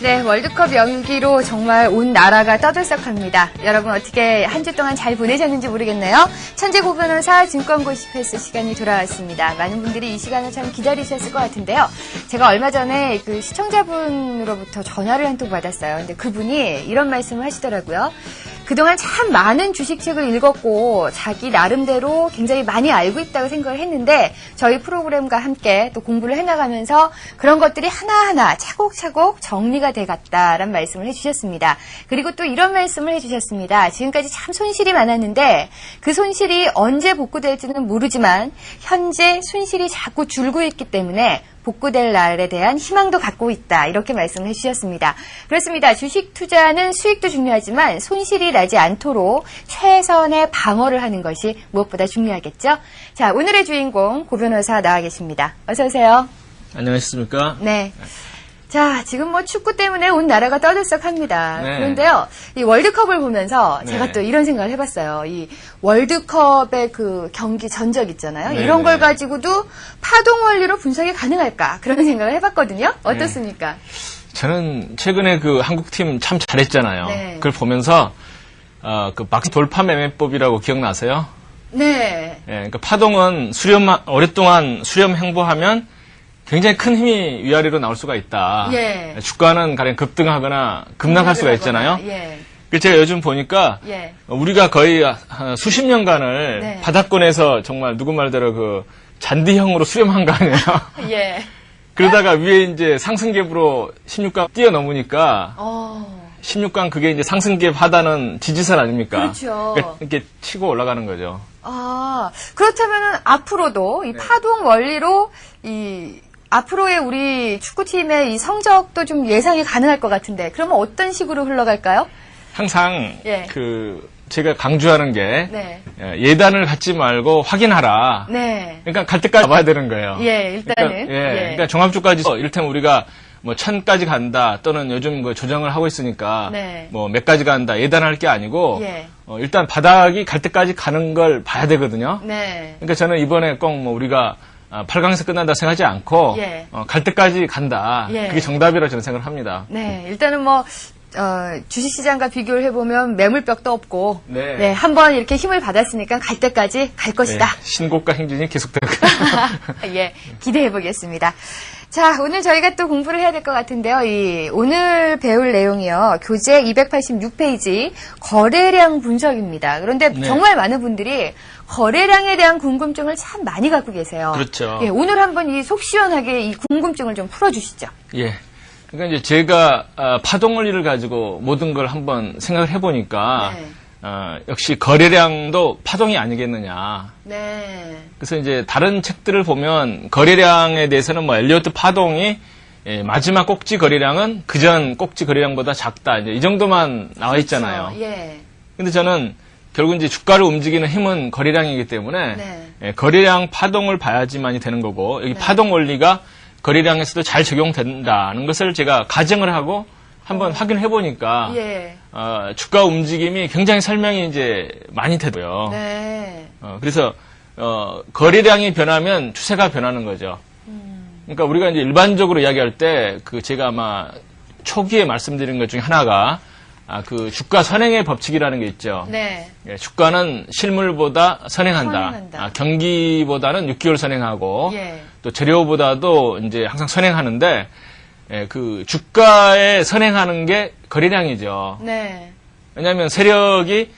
네, 월드컵 연기로 정말 온 나라가 떠들썩합니다. 여러분 어떻게 한 주 동안 잘 보내셨는지 모르겠네요. 천재고 변호사 증권고시 패스 시간이 돌아왔습니다. 많은 분들이 이 시간을 참 기다리셨을 것 같은데요. 제가 얼마 전에 그 시청자분으로부터 전화를 한 통 받았어요. 근데 그분이 이런 말씀을 하시더라고요. 그동안 참 많은 주식책을 읽었고 자기 나름대로 굉장히 많이 알고 있다고 생각을 했는데 저희 프로그램과 함께 또 공부를 해나가면서 그런 것들이 하나하나 차곡차곡 정리가 돼갔다라는 말씀을 해주셨습니다. 그리고 또 이런 말씀을 해주셨습니다. 지금까지 참 손실이 많았는데 그 손실이 언제 복구될지는 모르지만 현재 손실이 자꾸 줄고 있기 때문에 복구될 날에 대한 희망도 갖고 있다. 이렇게 말씀을 해주셨습니다. 그렇습니다. 주식 투자는 수익도 중요하지만 손실이 나지 않도록 최선의 방어를 하는 것이 무엇보다 중요하겠죠. 자, 오늘의 주인공 고 변호사 나와 계십니다. 어서 오세요. 안녕하십니까? 네. 자, 지금 뭐 축구 때문에 온 나라가 떠들썩합니다. 네. 그런데요, 이 월드컵을 보면서 네. 제가 또 이런 생각을 해봤어요. 이 월드컵의 그 경기 전적 있잖아요. 네. 이런 걸 가지고도 파동 원리로 분석이 가능할까? 그런 생각을 해봤거든요. 어떻습니까? 저는 최근에 그 한국팀 참 잘했잖아요. 네. 그걸 보면서 그 막스 돌파 매매법이라고 기억나세요? 네. 예, 그러니까 파동은 오랫동안 수렴 행보하면 굉장히 큰 힘이 위아래로 나올 수가 있다. 예. 주가는 가령 급등하거나 급락할 수가 있잖아요. 예. 그 제가 요즘 보니까 예. 우리가 거의 수십 년간을 네. 바닥권에서 정말 누구 말대로 그 잔디형으로 수렴한 거 아니에요. 예. 그러다가 위에 이제 상승갭으로 16강 뛰어넘으니까 16강 그게 이제 상승갭 하단은 지지선 아닙니까? 그렇죠. 그러니까 이렇게 치고 올라가는 거죠. 아, 그렇다면은 앞으로도 이 파동 원리로 이 앞으로의 우리 축구팀의 이 성적도 좀 예상이 가능할 것 같은데 그러면 어떤 식으로 흘러갈까요? 항상 예. 그 제가 강조하는 게 네. 예단을 갖지 말고 확인하라. 네. 그러니까 갈 때까지 가봐야 되는 거예요. 예, 일단은. 그러니까, 그러니까 종합주까지 이를테면 우리가 뭐 1000까지 간다 또는 요즘 그 조정을 하고 있으니까 네. 뭐 몇 가지 간다 예단할 게 아니고 예. 일단 바닥이 갈 때까지 가는 걸 봐야 되거든요. 네. 그러니까 저는 이번에 꼭 뭐 우리가 8강에서 끝난다 생각하지 않고 예. 갈 때까지 간다. 예. 그게 정답이라고 저는 생각을 합니다. 네. 일단은 뭐 주식시장과 비교를 해보면 매물벽도 없고, 네. 네, 한번 이렇게 힘을 받았으니까 갈 때까지 갈 것이다. 네, 신고가 행진이 계속되고. 예, 기대해 보겠습니다. 자, 오늘 저희가 또 공부를 해야 될 것 같은데요. 오늘 배울 내용이요. 교재 286페이지 거래량 분석입니다. 그런데 네. 정말 많은 분들이 거래량에 대한 궁금증을 참 많이 갖고 계세요. 그렇죠. 예, 오늘 한번 이 속 시원하게 이 궁금증을 좀 풀어주시죠. 예. 그러니까 이제 제가 파동 원리를 가지고 모든 걸 한번 생각을 해보니까 네. 역시 거래량도 파동이 아니겠느냐. 네. 그래서 이제 다른 책들을 보면 거래량에 대해서는 뭐 엘리어트 파동이 마지막 꼭지 거래량은 그전 꼭지 거래량보다 작다. 이제 이 정도만 나와 있잖아요. 그렇죠. 예. 근데 저는 결국 이제 주가를 움직이는 힘은 거래량이기 때문에 네. 거래량 파동을 봐야지만이 되는 거고 여기 네. 파동 원리가 거래량에서도 잘 적용된다는 것을 제가 가정을 하고 한번 확인해 보니까 예. 주가 움직임이 굉장히 설명이 이제 많이 되고요. 네. 그래서 거래량이 변하면 추세가 변하는 거죠. 그러니까 우리가 이제 일반적으로 이야기할 때 그 제가 아마 초기에 말씀드린 것 중에 하나가 그 주가 선행의 법칙이라는 게 있죠. 네. 예, 주가는 실물보다 선행한다. 경기보다는 6개월 선행하고 예. 또 재료보다도 이제 항상 선행하는데 그 주가에 선행하는 게 거래량이죠. 네. 왜냐하면 세력이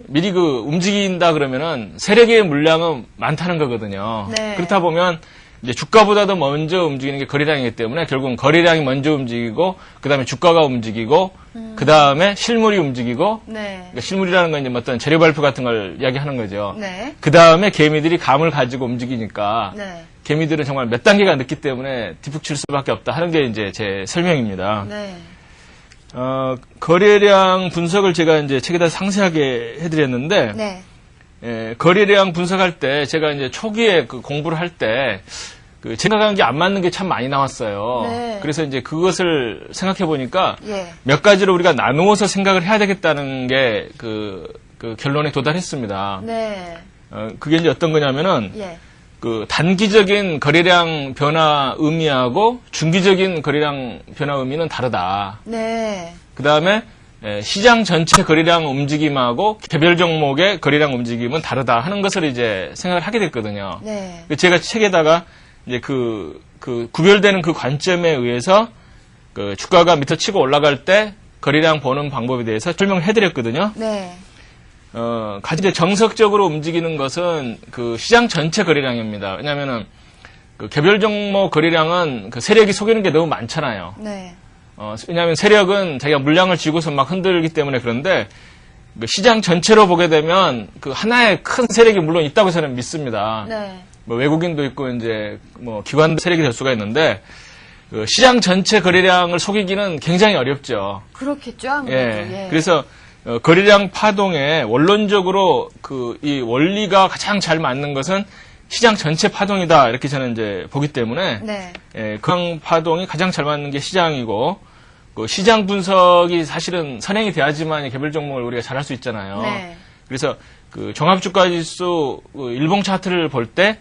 미리 그 움직인다 그러면은 세력의 물량은 많다는 거거든요. 네. 그렇다 보면 이제 주가보다도 먼저 움직이는 게 거래량이기 때문에 결국은 거래량이 먼저 움직이고 그다음에 주가가 움직이고 그다음에 실물이 움직이고 네. 그러니까 실물이라는 건 이제 어떤 재료 발표 같은 걸 이야기하는 거죠. 네. 그다음에 개미들이 감을 가지고 움직이니까 네. 개미들은 정말 몇 단계가 늦기 때문에 뒷북칠 수밖에 없다 하는 게 이제 제 설명입니다. 네. 거래량 분석을 제가 이제 책에다 상세하게 해드렸는데 네. 거래량 분석할 때 제가 이제 초기에 그 공부를 할 때 그 생각한 게 안 맞는 게 참 많이 나왔어요. 네. 그래서 이제 그것을 생각해 보니까 예. 몇 가지로 우리가 나누어서 생각을 해야 되겠다는 게 그 결론에 도달했습니다. 네. 그게 이제 어떤 거냐면은 예. 그 단기적인 거래량 변화 의미하고 중기적인 거래량 변화 의미는 다르다. 네. 그 다음에 시장 전체 거래량 움직임하고 개별 종목의 거래량 움직임은 다르다 하는 것을 이제 생각을 하게 됐거든요. 네. 제가 책에다가 이제 그 구별되는 그 관점에 의해서 그 주가가 밑에 치고 올라갈 때 거래량 보는 방법에 대해서 설명을 해드렸거든요. 네. 가장 이제 정석적으로 움직이는 것은 그 시장 전체 거래량입니다. 왜냐면은 그 개별 종목 거래량은 그 세력이 속이는 게 너무 많잖아요. 네. 왜냐하면 세력은 자기가 물량을 쥐고서 막 흔들기 때문에 그런데 그 시장 전체로 보게 되면 그 하나의 큰 세력이 물론 있다고 저는 믿습니다. 네. 뭐 외국인도 있고 이제 뭐 기관 세력이 될 수가 있는데 그 시장 전체 거래량을 속이기는 굉장히 어렵죠. 그렇겠죠, 아무래도. 예. 그래서 거래량 파동에 원론적으로 그 이 원리가 가장 잘 맞는 것은 시장 전체 파동이다 이렇게 저는 이제 보기 때문에 네. 그 파동이 가장 잘 맞는 게 시장이고 그 시장 분석이 사실은 선행이 돼야지만 개별 종목을 우리가 잘할 수 있잖아요. 네. 그래서 그 종합주가지수 일봉 차트를 볼 때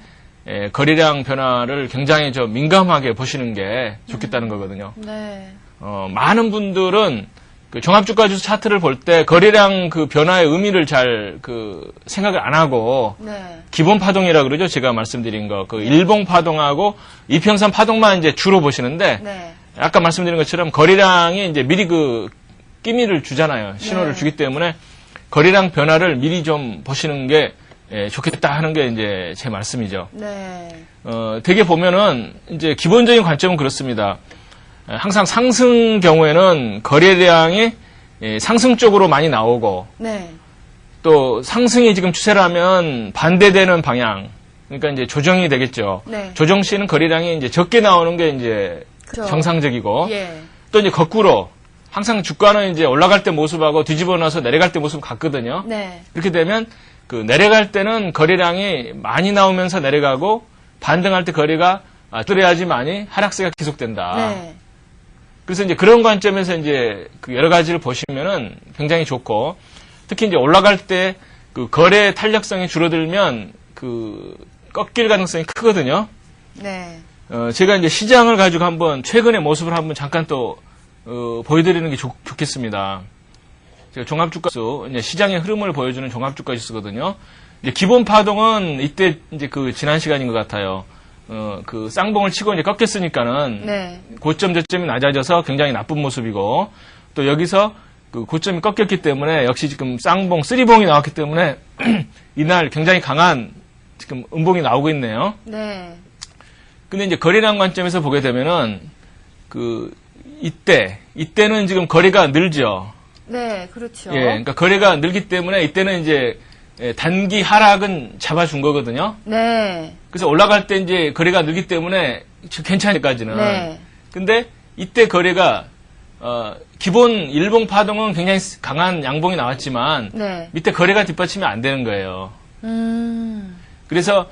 거래량 변화를 굉장히 좀 민감하게 보시는 게 좋겠다는 거거든요. 네. 많은 분들은 그 종합주가지수 차트를 볼 때 거래량 그 변화의 의미를 잘 그 생각을 안 하고 네. 기본 파동이라 그러죠. 제가 말씀드린 거. 그 일봉 파동하고 이평선 파동만 이제 주로 보시는데 네. 아까 말씀드린 것처럼 거래량이 이제 미리 그 끼미를 주잖아요. 신호를 네. 주기 때문에 거래량 변화를 미리 좀 보시는 게 좋겠다 하는 게 이제 제 말씀이죠. 네. 되게 보면은 이제 기본적인 관점은 그렇습니다. 항상 상승 경우에는 거래량이 상승 쪽으로 많이 나오고 네. 또 상승이 지금 추세라면 반대되는 방향 그러니까 이제 조정이 되겠죠. 네. 조정 시에는 거래량이 이제 적게 나오는 게 이제 그렇죠. 정상적이고 예. 또 이제 거꾸로 항상 주가는 이제 올라갈 때 모습하고 뒤집어 놔서 내려갈 때 모습 같거든요. 네. 그렇게 되면 그 내려갈 때는 거래량이 많이 나오면서 내려가고 반등할 때 거래가 줄어야지만이 하락세가 계속된다. 네. 그래서 이제 그런 관점에서 이제 그 여러 가지를 보시면은 굉장히 좋고 특히 이제 올라갈 때 그 거래 탄력성이 줄어들면 그 꺾일 가능성이 크거든요. 네. 제가 이제 시장을 가지고 한번 최근의 모습을 한번 잠깐 또 보여드리는 게 좋겠습니다. 제가 종합주가지수 이제 시장의 흐름을 보여주는 종합주가지수거든요. 이제 기본 파동은 이때 이제 그 지난 시간인 것 같아요. 그 쌍봉을 치고 이제 꺾였으니까는 네. 고점 저점이 낮아져서 굉장히 나쁜 모습이고 또 여기서 그 고점이 꺾였기 때문에 역시 지금 쌍봉, 쓰리봉이 나왔기 때문에 이날 굉장히 강한 지금 음봉이 나오고 있네요. 네. 근데 이제 거래량 관점에서 보게 되면은 그 이때는 지금 거래가 늘죠. 네, 그렇죠. 예, 그러니까 거래가 늘기 때문에 이때는 이제 단기 하락은 잡아준 거거든요. 네. 그래서 올라갈 때 이제 거래가 늘기 때문에 괜찮을까지는. 네. 근데 이때 거래가 기본 일봉 파동은 굉장히 강한 양봉이 나왔지만 네. 밑에 거래가 뒷받침이 안 되는 거예요. 그래서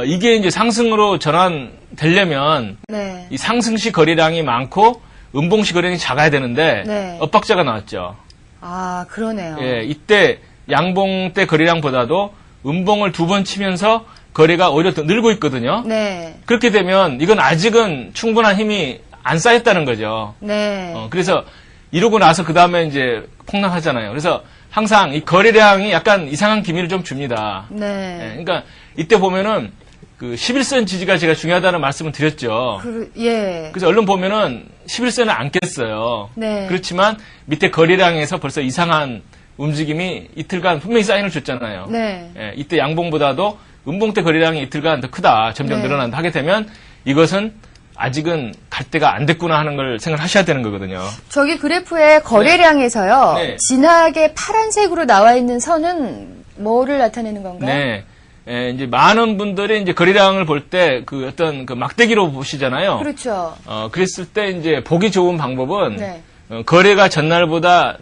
이게 이제 상승으로 전환되려면 네. 이 상승시 거래량이 많고 음봉시 거래량이 작아야 되는데 네. 엇박자가 나왔죠. 아, 그러네요. 예, 이때 양봉 때 거래량보다도 음봉을 2번 치면서 거래가 오히려 더 늘고 있거든요. 네. 그렇게 되면 이건 아직은 충분한 힘이 안 쌓였다는 거죠. 네. 그래서 이러고 나서 그 다음에 이제 폭락하잖아요. 그래서 항상 이 거래량이 약간 이상한 기미를 좀 줍니다. 네. 예, 그러니까 이때 보면은 그 11선 지지가 제가 중요하다는 말씀을 드렸죠. 예. 그래서 얼른 보면은 11선을 안 깼어요. 네. 그렇지만 밑에 거래량에서 벌써 이상한 움직임이 이틀간 분명히 사인을 줬잖아요. 네. 예, 이때 양봉보다도 음봉 때 거래량이 이틀간 더 크다. 점점 네. 늘어난다 하게 되면 이것은 아직은 갈 때가 안 됐구나 하는 걸 생각하셔야 되는 거거든요. 저기 그래프의 거래량에서요. 네. 진하게 파란색으로 나와 있는 선은 뭐를 나타내는 건가요? 네. 예, 이제 많은 분들이 이제 거래량을 볼 때 그 어떤 그 막대기로 보시잖아요. 그렇죠. 그랬을 때 이제 보기 좋은 방법은 네. 거래가 전날보다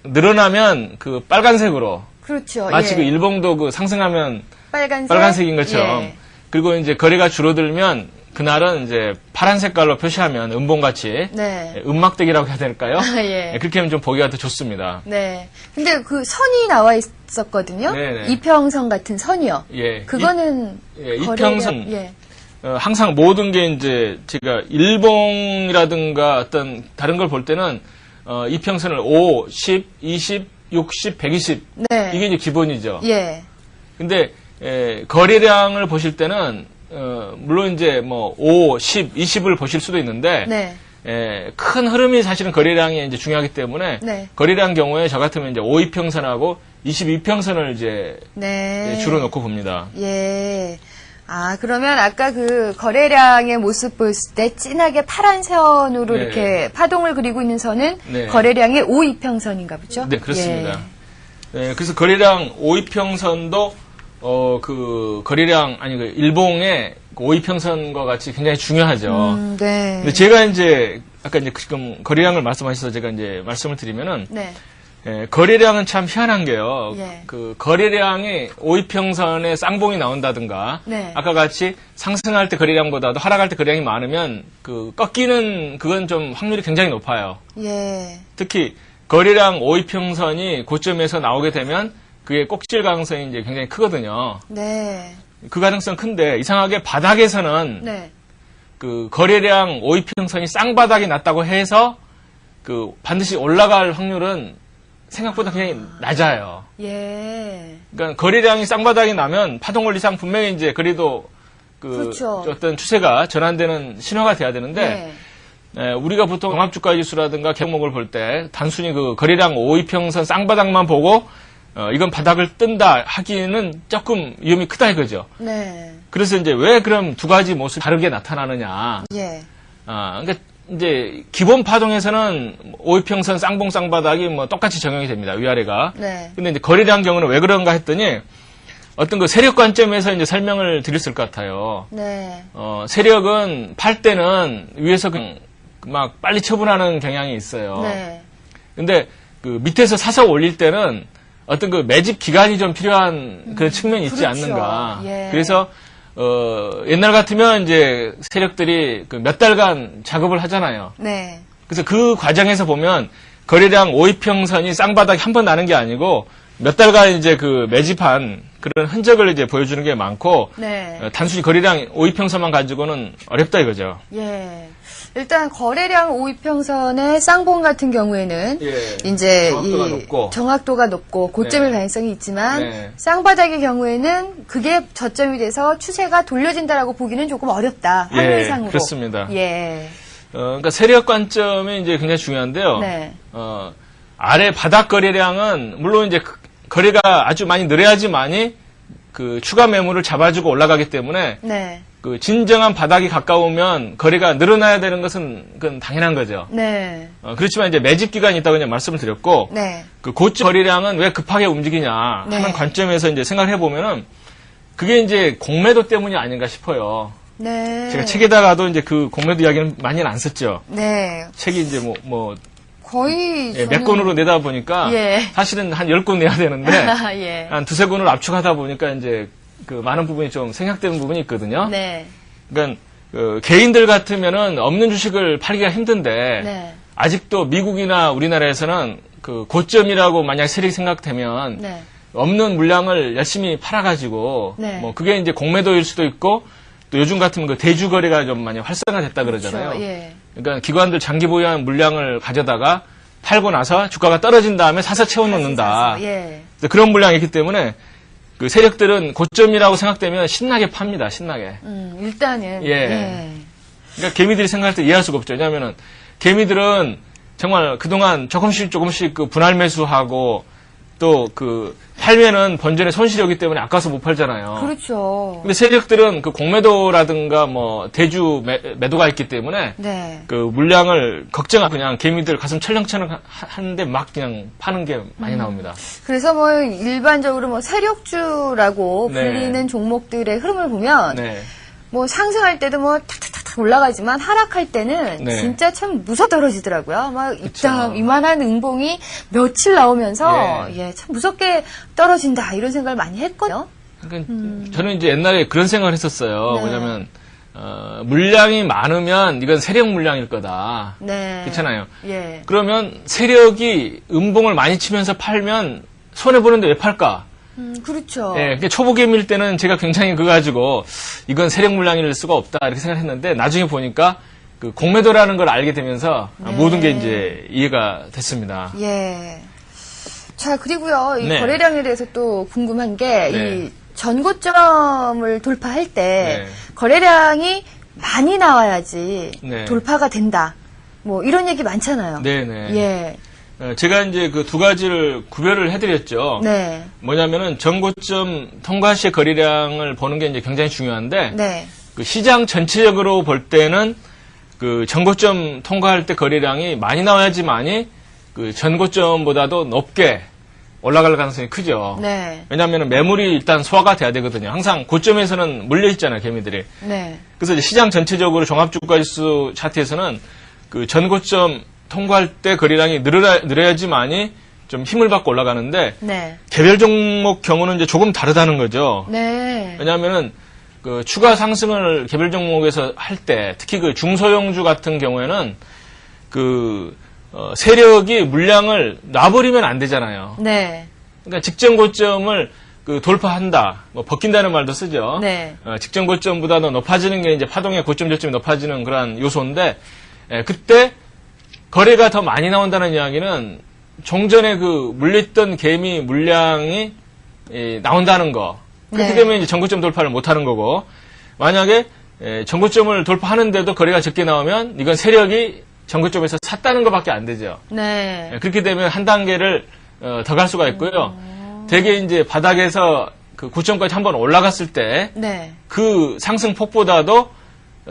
늘어나면 그 빨간색으로 그렇죠. 마치 예. 그 일봉도 그 상승하면 빨간색. 빨간색인 것처럼 예. 그리고 이제 거래가 줄어들면 그날은 이제 파란 색깔로 표시하면 음봉같이 네. 음막대기라고 해야 될까요? 예. 그렇게 하면 좀 보기가 더 좋습니다. 네. 근데 그 선이 나와 있었거든요. 네네. 이평선 같은 선이요. 예. 그거는 이평선. 예. 항상 모든 게 이제 제가 일봉이라든가 어떤 다른 걸 볼 때는 이평선을 5, 10, 20, 60, 120 네. 이게 이제 기본이죠. 예. 근데 거래량을 보실 때는 물론 이제 뭐 5, 10, 20을 보실 수도 있는데 네. 큰 흐름이 사실은 거래량이 이제 중요하기 때문에 네. 거래량 경우에 저 같으면 이제 5이평선하고 22평선을 이제 네. 주로 놓고 봅니다. 예. 아, 그러면 아까 그 거래량의 모습 보였을 때 진하게 파란 선으로 네. 이렇게 파동을 그리고 있는 선은 네. 거래량의 5이평선인가 보죠? 네, 그렇습니다. 그래서 거래량 5이평선도 그 거래량 아니 그 일봉의 5이평선과 같이 굉장히 중요하죠. 네. 근데 제가 이제 아까 이제 지금 거래량을 말씀하셔서 제가 이제 말씀을 드리면은 네. 거래량은 참 희한한 게요. 예. 그 거래량이 5이평선에 쌍봉이 나온다든가 네. 아까 같이 상승할 때 거래량보다도 하락할 때 거래량이 많으면 그 꺾이는 그건 좀 확률이 굉장히 높아요. 예. 특히 거래량 5이평선이 고점에서 나오게 되면 그게 꼭질 가능성이 이제 굉장히 크거든요. 네. 그 가능성 큰데 이상하게 바닥에서는 네. 그 거래량 5이평선이 쌍바닥이 났다고 해서 그 반드시 올라갈 확률은 생각보다 굉장히 낮아요. 예. 그러니까 거래량이 쌍바닥이 나면 파동 원리 상 분명히 이제 그래도 그 그렇죠. 어떤 추세가 전환되는 신호가 돼야 되는데 우리가 보통 종합주가 지수라든가 경목을 볼 때 단순히 그 거래량 5이평선 쌍바닥만 보고 이건 바닥을 뜬다 하기는 조금 위험이 크다 이거죠. 네. 그래서 이제 왜 그럼 두 가지 모습이 다르게 나타나느냐. 예. 그러니까 이제 기본 파동에서는 5이평선 쌍봉 쌍바닥이 뭐 똑같이 적용이 됩니다. 위아래가. 네. 근데 이제 거래량 경우는 왜 그런가 했더니 어떤 그 세력 관점에서 이제 설명을 드릴 것 같아요. 네. 세력은 팔 때는 위에서 막 빨리 처분하는 경향이 있어요. 네. 근데 그 밑에서 사서 올릴 때는 어떤 그 매집 기간이 좀 필요한 그런 측면이 있지 그렇죠. 않는가. 예. 그래서 옛날 같으면 이제 세력들이 그 몇 달간 작업을 하잖아요. 네. 그래서 그 과정에서 보면 거래량 5이평선이 쌍바닥이 한 번 나는 게 아니고 몇 달간 이제 그 매집한 그런 흔적을 이제 보여주는 게 많고 네. 단순히 거래량 5이평선만 가지고는 어렵다 이거죠. 예. 일단 거래량 5이평선의 쌍봉 같은 경우에는 예. 이제 정확도가 높고. 정확도가 높고 고점일 네. 가능성이 있지만 네. 쌍바닥의 경우에는 그게 저점이 돼서 추세가 돌려진다라고 보기는 조금 어렵다. 예, 확률상으로. 그렇습니다. 예. 그러니까 세력 관점이 이제 굉장히 중요한데요. 네. 아래 바닥 거래량은 물론 이제 거래가 아주 많이 늘어야지만이 그 추가 매물을 잡아주고 올라가기 때문에 네. 그 진정한 바닥이 가까우면 거래가 늘어나야 되는 것은 그건 당연한 거죠. 네. 그렇지만 이제 매집 기간이 있다고 그냥 말씀을 드렸고 네. 그 고점 거래량은 왜 급하게 움직이냐 하는 네. 관점에서 이제 생각을 해보면은 그게 이제 공매도 때문이 아닌가 싶어요. 네. 제가 책에다가도 이제 그 공매도 이야기는 많이는 안 썼죠. 네. 책이 이제 뭐 거의 몇 권으로 내다 보니까 예. 사실은 한 10권 내야 되는데 예. 한 두세 권을 압축하다 보니까 이제 그 많은 부분이 좀 생략되는 부분이 있거든요. 네. 그러니까 개인들 같으면은 없는 주식을 팔기가 힘든데 네. 아직도 미국이나 우리나라에서는 그 고점이라고 만약 세력이 생각되면 네. 없는 물량을 열심히 팔아가지고 네. 뭐 그게 이제 공매도일 수도 있고 또 요즘 같으면 그 대주 거래가 좀 많이 활성화됐다 그러잖아요. 그렇죠. 예. 그러니까 기관들 장기 보유한 물량을 가져다가 팔고 나서 주가가 떨어진 다음에 사서 채워 넣는다. 예. 그런 물량이 있기 때문에 그 세력들은 고점이라고 생각되면 신나게 팝니다. 신나게. 일단은. 예. 그러니까 개미들이 생각할 때 이해할 수가 없죠. 왜냐하면은 개미들은 정말 그동안 조금씩 그 분할 매수하고 또 그 팔면은 번전에 손실이 오기 때문에 아까워서 못 팔잖아요. 그렇죠. 근데 세력들은 그 공매도라든가 뭐 대주 매도가 있기 때문에 네. 그 물량을 걱정하고 그냥 개미들 가슴 철렁철렁 하는데 막 그냥 파는 게 많이 나옵니다. 그래서 뭐 일반적으로 뭐 세력주라고 네. 불리는 종목들의 흐름을 보면 네. 뭐 상승할 때도 뭐 탁탁탁 올라가지만 하락할 때는 네. 진짜 참 무섭게 떨어지더라고요. 막 그쵸. 이만한 응봉이 며칠 나오면서 예. 참 무섭게 떨어진다 이런 생각을 많이 했거든요. 그러니까 저는 이제 옛날에 그런 생각을 했었어요. 네. 왜냐면 물량이 많으면 이건 세력 물량일 거다. 네. 그렇잖아요. 예. 그러면 세력이 음봉을 많이 치면서 팔면 손해보는데 왜 팔까? 그렇죠. 예, 초보개미일 때는 제가 굉장히 그거 가지고 이건 세력 물량일 수가 없다 이렇게 생각했는데 나중에 보니까 그 공매도라는 걸 알게 되면서 네. 모든 게 이제 이해가 됐습니다. 예. 자, 그리고요, 이 네. 거래량에 대해서 또 궁금한 게, 네. 이 전고점을 돌파할 때, 네. 거래량이 많이 나와야지 네. 돌파가 된다. 뭐, 이런 얘기 많잖아요. 네네. 예. 제가 이제 그 두 가지를 구별을 해드렸죠. 네. 뭐냐면은 전고점 통과 시의 거래량을 보는 게 이제 굉장히 중요한데, 네. 그 시장 전체적으로 볼 때는 그 전고점 통과할 때 거래량이 많이 나와야지만이 그 전고점보다도 높게 올라갈 가능성이 크죠. 네. 왜냐하면 매물이 일단 소화가 돼야 되거든요. 항상 고점에서는 물려 있잖아요, 개미들이. 네. 그래서 이제 시장 전체적으로 종합주가지수 차트에서는 그 전고점 통과할 때 거래량이 늘어야지만이 좀 힘을 받고 올라가는데 네. 개별 종목 경우는 이제 조금 다르다는 거죠. 네. 왜냐하면은 그 추가 상승을 개별 종목에서 할 때 특히 그 중소형주 같은 경우에는 그 세력이 물량을 놔버리면 안 되잖아요. 네. 그러니까 직전 고점을 그 돌파한다, 뭐 벗긴다는 말도 쓰죠. 네. 직전 고점보다 더 높아지는 게 이제 파동의 고점 저점이 높아지는 그런 요소인데, 그때 거래가 더 많이 나온다는 이야기는 종전에 그 물렸던 개미 물량이 나온다는 거. 그렇게 네. 되면 이제 전고점 돌파를 못 하는 거고, 만약에 전고점을 돌파하는데도 거래가 적게 나오면 이건 세력이 전고점에서 샀다는 것밖에 안 되죠. 네. 그렇게 되면 한 단계를 더 갈 수가 있고요. 대개 이제 바닥에서 그 고점까지 한번 올라갔을 때 네. 그 상승 폭보다도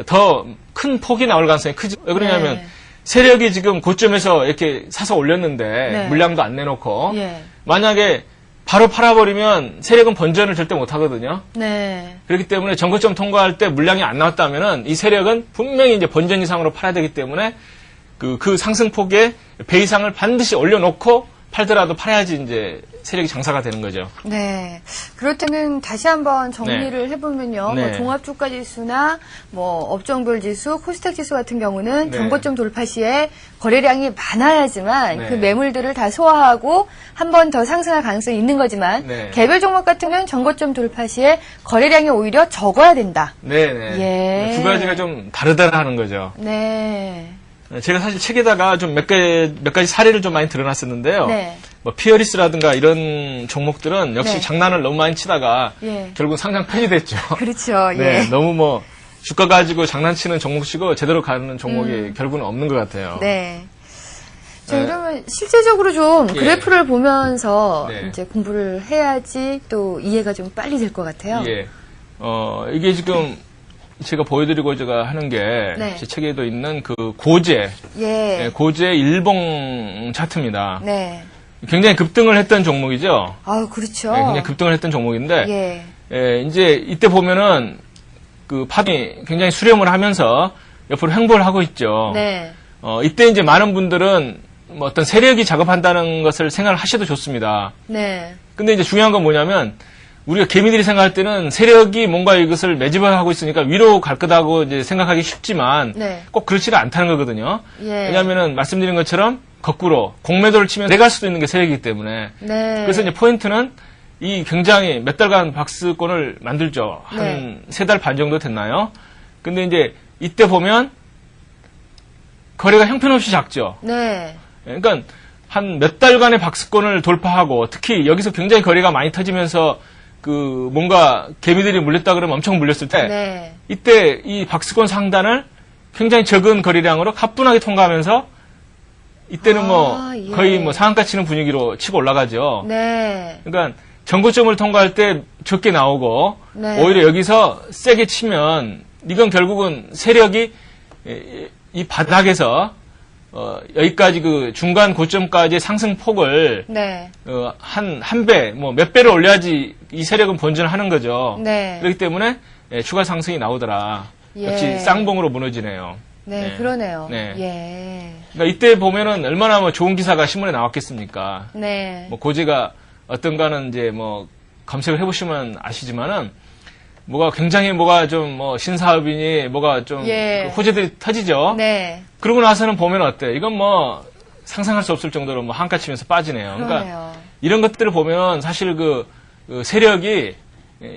더 큰 폭이 나올 가능성이 크죠. 왜 그러냐면 네. 세력이 지금 고점에서 이렇게 사서 올렸는데 네. 물량도 안 내놓고 예. 만약에 바로 팔아버리면 세력은 번전을 절대 못 하거든요. 네. 그렇기 때문에 전고점 통과할 때 물량이 안 나왔다면은 이 세력은 분명히 이제 번전 이상으로 팔아야 되기 때문에 그 상승폭의 배 이상을 반드시 올려놓고 팔더라도 팔아야지 이제 세력이 장사가 되는 거죠. 네. 그렇다면 다시 한번 정리를 해보면요. 네. 뭐 종합주가지수나 뭐 업종별 지수, 코스닥 지수 같은 경우는 네. 전고점 돌파 시에 거래량이 많아야지만 네. 그 매물들을 다 소화하고 한 번 더 상승할 가능성이 있는 거지만 네. 개별 종목 같은 경우는 전고점 돌파 시에 거래량이 오히려 적어야 된다. 네네. 예. 두 가지가 좀 다르다는 거죠. 네. 제가 사실 책에다가 좀 몇 가지 사례를 좀 많이 드러났었는데요. 네. 뭐 피어리스라든가 이런 종목들은 역시 네. 장난을 너무 많이 치다가 예. 결국 상장 폐지됐죠. 그렇죠. 네, 예. 너무 뭐 주가 가지고 장난치는 종목치고 제대로 가는 종목이 결국은 없는 것 같아요. 네. 자, 네. 그러면 실제적으로 좀 예. 그래프를 보면서 네. 이제 공부를 해야지 또 이해가 좀 빨리 될 것 같아요. 예. 이게 지금 제가 보여드리고자 하는 게 네. 제 책에도 있는 그 고제, 예. 고제 일봉 차트입니다. 네. 굉장히 급등을 했던 종목이죠. 아우, 그렇죠. 굉장히 급등을 했던 종목인데, 예. 이제 이때 보면은 그 파동이 굉장히 수렴을 하면서 옆으로 횡보를 하고 있죠. 네. 이때 이제 많은 분들은 뭐 어떤 세력이 작업한다는 것을 생각을 하셔도 좋습니다. 네. 근데 이제 중요한 건 뭐냐면 우리가 개미들이 생각할 때는 세력이 뭔가 이것을 매집하고 있으니까 위로 갈 거다고 이제 생각하기 쉽지만 네. 꼭 그렇지가 않다는 거거든요. 예. 왜냐하면은 말씀드린 것처럼 거꾸로 공매도를 치면 내갈 수도 있는 게 세력이기 때문에 네. 그래서 이제 포인트는 이 굉장히 몇 달간 박스권을 만들죠. 한 네. 3달 반 정도 됐나요? 근데 이제 이때 보면 거래가 형편없이 작죠. 네. 그러니까 한 몇 달간의 박스권을 돌파하고 특히 여기서 굉장히 거래가 많이 터지면서 그 뭔가 개미들이 물렸다 그러면 엄청 물렸을 때 네. 이때 이 박스권 상단을 굉장히 적은 거래량으로 가뿐하게 통과하면서 이때는 예. 거의 뭐 상한가 치는 분위기로 치고 올라가죠. 네. 그러니까 전고점을 통과할 때 적게 나오고 네. 오히려 여기서 세게 치면 이건 결국은 세력이 이 바닥에서 여기까지 그 중간 고점까지의 상승폭을 네. 한 배, 뭐 몇 배를 올려야지 이 세력은 본전을 하는 거죠. 네. 그렇기 때문에 추가 상승이 나오더라. 예. 역시 쌍봉으로 무너지네요. 네, 네. 그러네요. 네. 예. 그러니까 이때 보면은 얼마나 뭐 좋은 기사가 신문에 나왔겠습니까? 네. 뭐 고제가 어떤가는 이제 뭐 검색을 해보시면 아시지만은 뭐가 굉장히 뭐가 좀 뭐 신사업이니 뭐가 좀 예. 그 호재들이 터지죠. 네. 그러고 나서는 보면 어때? 이건 뭐 상상할 수 없을 정도로 뭐 한가 치면서 빠지네요. 그러니까 그러네요. 이런 것들을 보면 사실 그 세력이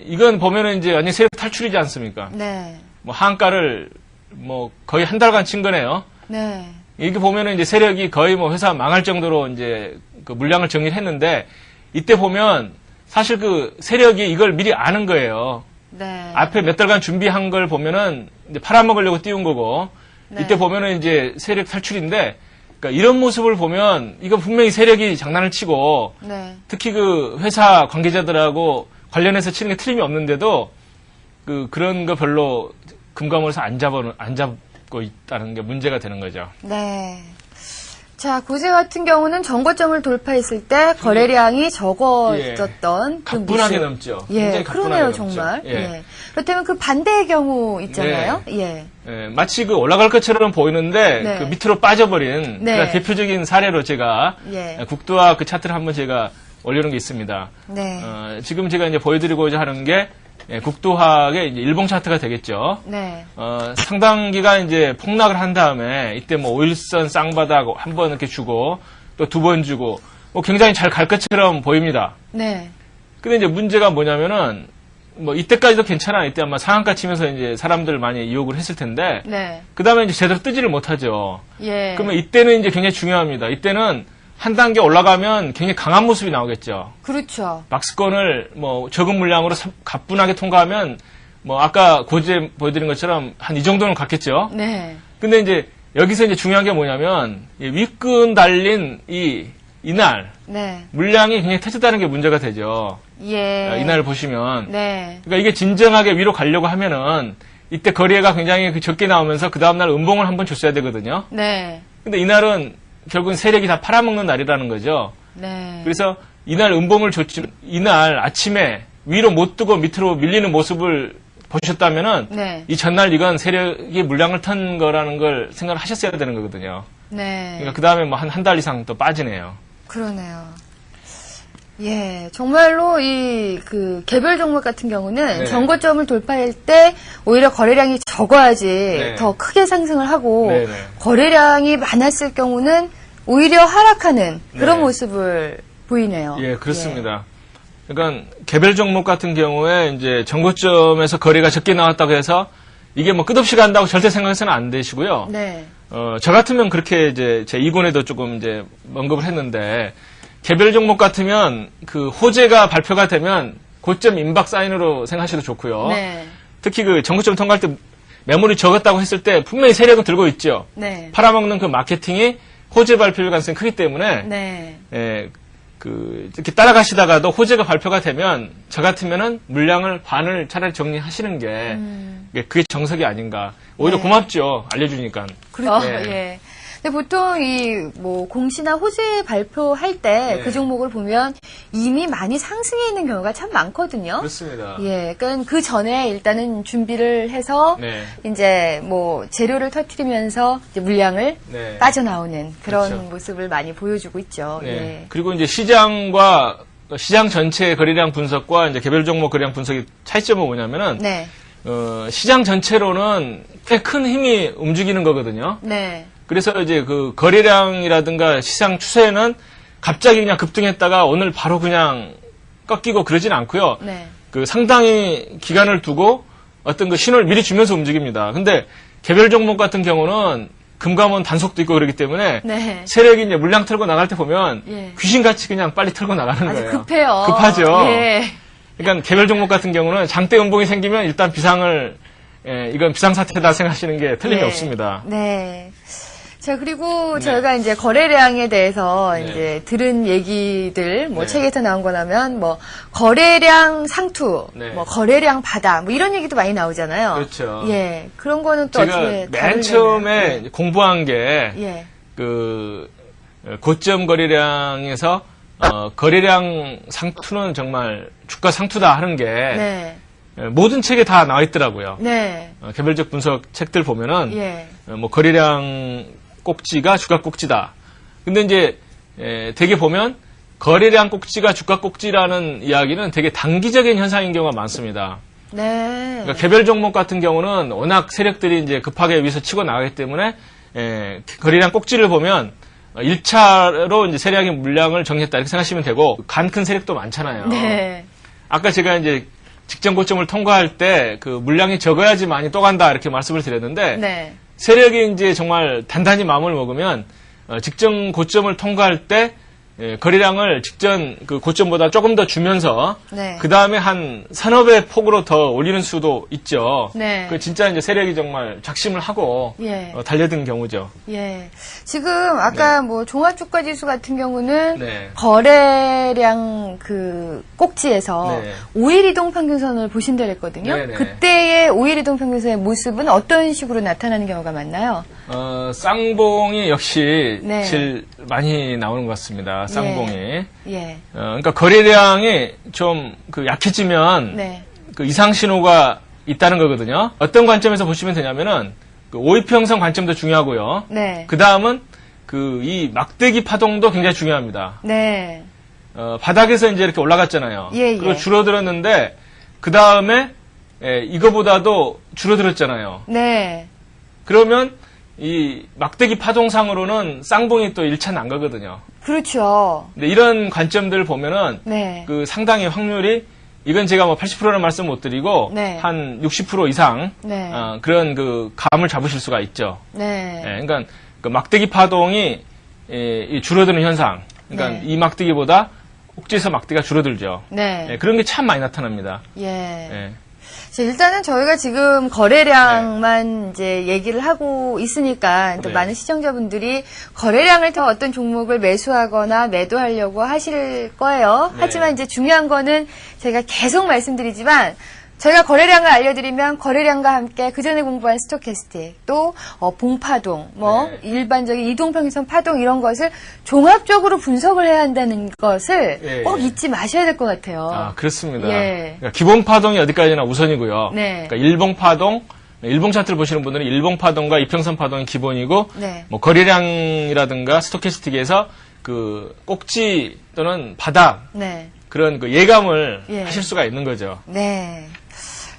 이건 보면은 이제 완전 세력 탈출이지 않습니까? 네. 뭐 한가를 뭐 거의 한 달간 친 거네요. 네. 이렇게 보면은 이제 세력이 거의 뭐 회사 망할 정도로 이제 그 물량을 정리를 했는데 이때 보면 사실 그 세력이 이걸 미리 아는 거예요. 네. 앞에 몇 달간 준비한 걸 보면은 이제 팔아먹으려고 띄운 거고 네. 이때 보면은 이제 세력 탈출인데 그러니까 이런 모습을 보면 이거 분명히 세력이 장난을 치고 네. 특히 그 회사 관계자들하고 관련해서 치는 게 틀림이 없는데도 그런 거 별로 금감원에서 안 잡고 있다는 게 문제가 되는 거죠. 네. 자, 고세 같은 경우는 정고점을 돌파했을 때 거래량이 적어졌던 그 가뿐하게 모습. 넘죠. 예, 굉장히 그러네요, 가뿐하게 정말. 넘죠. 예. 예. 그렇다면 그 반대의 경우 있잖아요. 예, 마치 그 올라갈 것처럼 보이는데 네. 그 밑으로 빠져버린 네. 그런 대표적인 사례로 제가 예. 국도화 그 차트를 한번 제가 올려놓은 게 있습니다. 네. 지금 제가 이제 보여드리고자 하는 게 국도화의 이제 일봉 차트가 되겠죠. 네. 상당 기간 이제 폭락을 한 다음에 이때 뭐 5일선 쌍바닥 한 번 이렇게 주고 또 두 번 주고 뭐 굉장히 잘 갈 것처럼 보입니다. 네. 근데 이제 문제가 뭐냐면은 뭐 이때까지도 괜찮아. 이때 아마 상한가 치면서 이제 사람들 많이 이용을 했을 텐데 네. 그 다음에 이제 제대로 뜨지를 못하죠. 예. 그러면 이때는 이제 굉장히 중요합니다. 이때는 한 단계 올라가면 굉장히 강한 모습이 나오겠죠. 그렇죠. 박스권을 뭐 적은 물량으로 가뿐하게 통과하면 뭐 아까 고제 보여드린 것처럼 한 이 정도는 갔겠죠. 네. 근데 이제 여기서 이제 중요한 게 뭐냐면 이 윗근 달린 이날 네. 물량이 굉장히 터졌다는 게 문제가 되죠. 예. 이날을 보시면 네. 그러니까 이게 진정하게 위로 가려고 하면은 이때 거래가 굉장히 적게 나오면서 그 다음날 음봉을 한번 줬어야 되거든요. 네. 근데 이날은 결국은 세력이 다 팔아먹는 날이라는 거죠. 네. 그래서 이날 음봉을 줬지, 이날 아침에 위로 못 뜨고 밑으로 밀리는 모습을 보셨다면은 네. 이 전날 이건 세력이 물량을 턴 거라는 걸 생각을 하셨어야 되는 거거든요. 네. 그러니까 그 다음에 뭐 한 달 이상 또 빠지네요. 그러네요. 예, 정말로 그 개별 종목 같은 경우는 네. 정고점을 돌파할 때 오히려 거래량이 적어야지 네. 더 크게 상승을 하고 네, 네. 거래량이 많았을 경우는 오히려 하락하는 그런 네. 모습을 보이네요. 예, 그렇습니다. 그러니까 개별 종목 같은 경우에 이제 정고점에서 거래가 적게 나왔다고 해서 이게 뭐 끝없이 간다고 절대 생각해서는 안 되시고요. 네. 저 같으면 그렇게 이제 제 2권에도 조금 이제 언급을 했는데 개별 종목 같으면 그 호재가 발표가 되면 고점 임박 사인으로 생각하셔도 좋고요. 네. 특히 그 정고점 통과할 때 매물이 적었다고 했을 때 분명히 세력은 들고 있죠. 네. 팔아먹는 그 마케팅이 호재 발표일 가능성이 크기 때문에 네. 이렇게 따라가시다가도 호재가 발표가 되면 저 같으면은 물량을 반을 차라리 정리하시는 게 그게 정석이 아닌가. 오히려 네. 고맙죠. 알려주니까. 그렇죠. 네. 예. 근데 보통 뭐 공시나 호재 발표할 때 네. 그 종목을 보면 이미 많이 상승해 있는 경우가 참 많거든요. 그렇습니다. 예, 그러니까 그 전에 일단은 준비를 해서 네. 이제 뭐 재료를 터뜨리면서 이제 물량을 네. 빠져나오는 그런 그렇죠. 모습을 많이 보여주고 있죠. 네. 예. 그리고 이제 시장 전체 거래량 분석과 이제 개별 종목 거래량 분석의 차이점은 뭐냐면은 네. 시장 전체로는 꽤 큰 힘이 움직이는 거거든요. 네. 그래서 이제 그 거래량이라든가 시장 추세는 갑자기 그냥 급등했다가 오늘 바로 그냥 꺾이고 그러진 않고요. 네. 그 상당히 기간을 두고 어떤 그 신호를 미리 주면서 움직입니다. 근데 개별 종목 같은 경우는 금감원 단속도 있고 그러기 때문에 네. 세력이 이제 물량 털고 나갈 때 보면 예. 귀신같이 그냥 빨리 털고 나가는 아주 거예요. 급해요. 급하죠. 예. 그러니까 개별 종목 같은 경우는 장대 음봉이 생기면 일단 이건 비상사태다 생각하시는 게 틀림이 네. 없습니다. 네. 자, 그리고 네. 저희가 이제 거래량에 대해서 네. 이제 들은 얘기들, 뭐 네. 책에서 나온 거라면 뭐 거래량 상투, 네. 뭐 거래량 바다, 뭐 이런 얘기도 많이 나오잖아요. 그렇죠. 예. 그런 거는 또 제가 어떻게 맨 다루려면. 처음에 공부한 게 예. 그 고점 거래량에서 거래량 상투는 정말 주가 상투다 하는 게 네. 모든 책에 다 나와 있더라고요. 네. 개별적 분석 책들 보면은 예. 뭐 거래량 꼭지가 주가 꼭지다. 근데 이제 되게 보면 거래량 꼭지가 주가 꼭지라는 이야기는 되게 단기적인 현상인 경우가 많습니다. 네. 그러니까 개별 종목 같은 경우는 워낙 세력들이 이제 급하게 위에서 치고 나가기 때문에 거래량 꼭지를 보면 1차로 이제 세력의 물량을 정리했다 이렇게 생각하시면 되고 간 큰 세력도 많잖아요. 네. 아까 제가 이제 직전 고점을 통과할 때 그 물량이 적어야지만이 또 간다 이렇게 말씀을 드렸는데 네. 세력이 이제 정말 단단히 마음을 먹으면 직전 고점을 통과할 때 거래량을 직전 그 고점보다 조금 더 주면서 네. 그 다음에 한 서너 배 폭으로 더 올리는 수도 있죠. 네. 그 진짜 이제 세력이 정말 작심을 하고 예. 달려든 경우죠. 예. 지금 아까 뭐 종합주가지수 같은 경우는 네. 거래량 그 꼭지에서 네. 5일 이동 평균선을 보신다 그랬거든요. 네네. 그때의 5일 이동 평균선의 모습은 어떤 식으로 나타나는 경우가 많나요? 쌍봉이 역시 네. 제일 많이 나오는 것 같습니다. 쌍봉이. 예. 그러니까 거래량이 좀 그 약해지면 네. 그 이상 신호가 있다는 거거든요. 어떤 관점에서 보시면 되냐면은 그 오이평선 관점도 중요하고요. 네. 그 다음은 그 이 막대기 파동도 굉장히 중요합니다. 네. 바닥에서 이제 이렇게 올라갔잖아요. 예, 그리고 예. 줄어들었는데 그 다음에 이거보다도 줄어들었잖아요. 네. 그러면 이 막대기 파동상으로는 쌍봉이 또 1차 난 거거든요. 그렇죠. 근데 이런 관점들을 보면은 네. 그 상당히 확률이 이건 제가 뭐 80%라는 말씀 못 드리고 네. 한 60% 이상 네. 그런 그 감을 잡으실 수가 있죠. 네. 그러니까 그 막대기 파동이 이 줄어드는 현상. 그러니까 네. 이 막대기보다 꼭지에서 막대기가 줄어들죠. 네. 그런 게 참 많이 나타납니다. 예. 자, 일단은 저희가 지금 거래량만 이제 얘기를 하고 있으니까 또 네. 많은 시청자분들이 거래량을 더 어떤 종목을 매수하거나 매도하려고 하실 거예요. 네. 하지만 이제 중요한 거는 제가 계속 말씀드리지만 저희가 거래량을 알려드리면 거래량과 함께 그 전에 공부한 스토캐스틱 또 봉파동 뭐 네. 일반적인 이동평균선 파동 이런 것을 종합적으로 분석을 해야 한다는 것을 예. 꼭 잊지 마셔야 될 것 같아요. 그렇습니다. 예. 그러니까 기본 파동이 어디까지나 우선이고요. 네. 그러니까 일봉 파동, 일봉 차트를 보시는 분들은 일봉 파동과 이평선 파동이 기본이고, 네. 뭐 거래량이라든가 스토캐스틱에서 그 꼭지 또는 바닥 네. 그런 그 예감을 예. 하실 수가 있는 거죠. 네.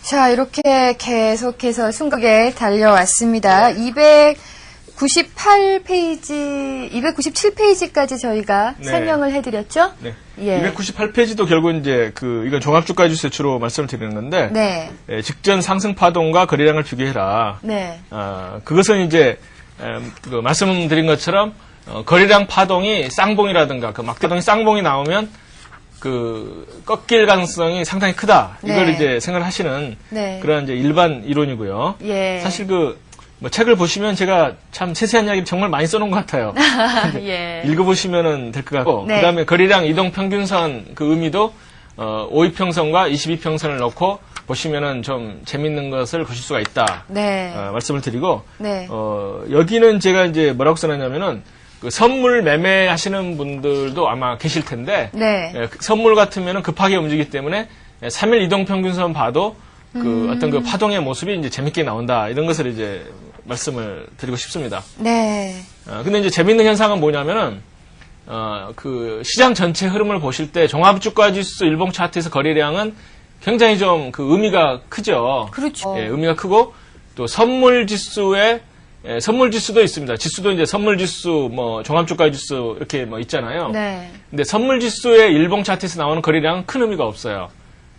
자, 이렇게 계속해서 순간에 달려왔습니다. 298페이지, 297페이지까지 저희가 네. 설명을 해드렸죠? 네. 예. 298페이지도 결국 이제 이건 종합주가지수 주로 말씀을 드리는 건데, 네. 직전 상승 파동과 거래량을 비교해라. 네. 그것은 이제 그 말씀드린 것처럼 거래량 파동이 쌍봉이라든가 그 막대동이 쌍봉이 나오면 그 꺾일 가능성이 상당히 크다. 이걸 네. 이제 생각을 하시는 네. 그런 이제 일반 이론이고요. 예. 사실 뭐 책을 보시면 제가 참 세세한 이야기를 정말 많이 써놓은 것 같아요. 예. 읽어보시면 될 것 같고, 네. 그 다음에 거래량 이동 평균선 그 의미도 5이평선과 22평선을 넣고 보시면은 좀 재밌는 것을 보실 수가 있다. 네. 말씀을 드리고, 네. 여기는 제가 이제 뭐라고 써놨냐면은 그 선물 매매하시는 분들도 아마 계실 텐데, 네. 선물 같으면은 급하게 움직이기 때문에 3일 이동 평균선 봐도 그 어떤 그 파동의 모습이 이제 재밌게 나온다. 이런 것을 이제 말씀을 드리고 싶습니다. 네. 근데 이제 재밌는 현상은 뭐냐면은, 그 시장 전체 흐름을 보실 때 종합주가지수 일봉 차트에서 거래량은 굉장히 좀 그 의미가 크죠. 그렇죠. 의미가 크고 또 선물지수도 있습니다. 지수도 이제 선물지수, 뭐 종합주가지수 이렇게 뭐 있잖아요. 네. 근데 선물지수의 일봉 차트에서 나오는 거래량은 큰 의미가 없어요.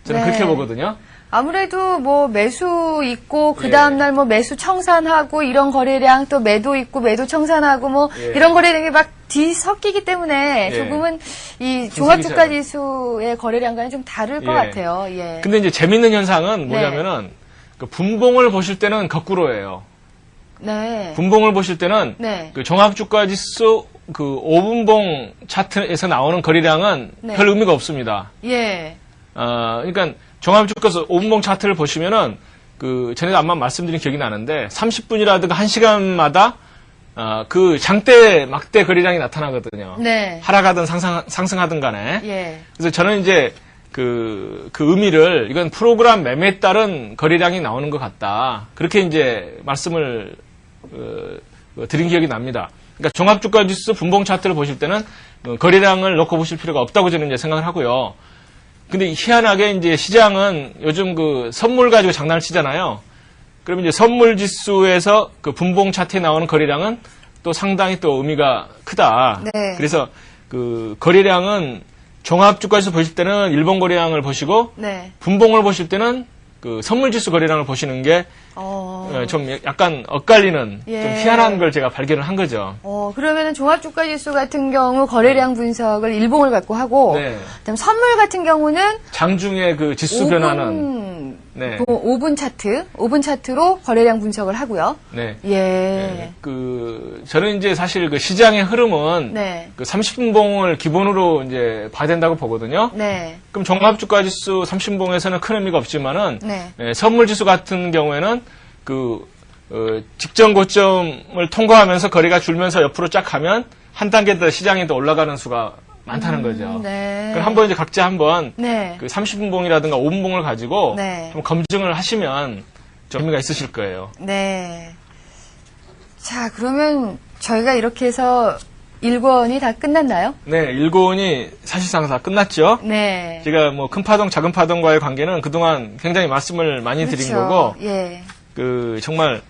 저는 네. 그렇게 보거든요. 아무래도 뭐 매수 있고 그 예. 다음날 뭐 매수 청산하고 이런 거래량 또 매도 있고 매도 청산하고 뭐 예. 이런 거래량이 막 뒤섞이기 때문에 예. 조금은 이 종합주가지수의 거래량과는 좀 다를 것 예. 같아요. 예. 근데 이제 재밌는 현상은 뭐냐면은 그 분봉을 보실 때는 거꾸로예요. 네. 분봉을 보실 때는 네. 그 종합주가지수 그 5분봉 차트에서 나오는 거래량은 네. 별 의미가 없습니다. 예. 그러니까 종합주가에서 5분봉 차트를 보시면은 그 전에도 아마 말씀드린 기억이 나는데 30분이라든가 1시간마다 그 장대 막대 거래량이 나타나거든요. 네. 하락하든 상승하든 간에. 예. 그래서 저는 이제 그 의미를 이건 프로그램 매매에 따른 거래량이 나오는 것 같다. 그렇게 이제 말씀을 드린 기억이 납니다. 그러니까 종합주가지수 분봉 차트를 보실 때는 거래량을 넣고 보실 필요가 없다고 저는 이제 생각을 하고요. 근데 희한하게 이제 시장은 요즘 그 선물 가지고 장난을 치잖아요. 그러면 이제 선물 지수에서 그 분봉 차트에 나오는 거래량은 또 상당히 또 의미가 크다. 네. 그래서 그 거래량은 종합주가에서 보실 때는 일본 거래량을 보시고 네. 분봉을 보실 때는 그 선물지수 거래량을 보시는 게 좀 약간 엇갈리는 예. 좀 희한한 걸 제가 발견을 한 거죠. 그러면은 종합주가지수 같은 경우 거래량 분석을 일봉을 갖고 하고, 네. 그다음 선물 같은 경우는 장중에 그 지수 변화는 네. 5분 차트로 거래량 분석을 하고요. 네. 예. 네. 그 저는 이제 사실 그 시장의 흐름은 네. 그 30분봉을 기본으로 이제 봐야 된다고 보거든요. 네. 그럼 종합주가지수 30분봉에서는 큰 의미가 없지만은 네. 선물지수 같은 경우에는 그 직전 고점을 통과하면서 거래가 줄면서 옆으로 쫙 가면 한 단계 더 시장이 더 올라가는 수가 많다는 거죠. 네. 그럼 한번 이제 각자 한번 네. 그 30분봉이라든가 5분봉을 가지고 네. 좀 검증을 하시면 좀 의미가 있으실 거예요. 네. 자, 그러면 저희가 이렇게 해서 1권이 다 끝났나요? 네, 1권이 사실상 다 끝났죠. 네. 제가 뭐 큰 파동, 작은 파동과의 관계는 그동안 굉장히 말씀을 많이 드린 그렇죠. 거고, 예. 그 정말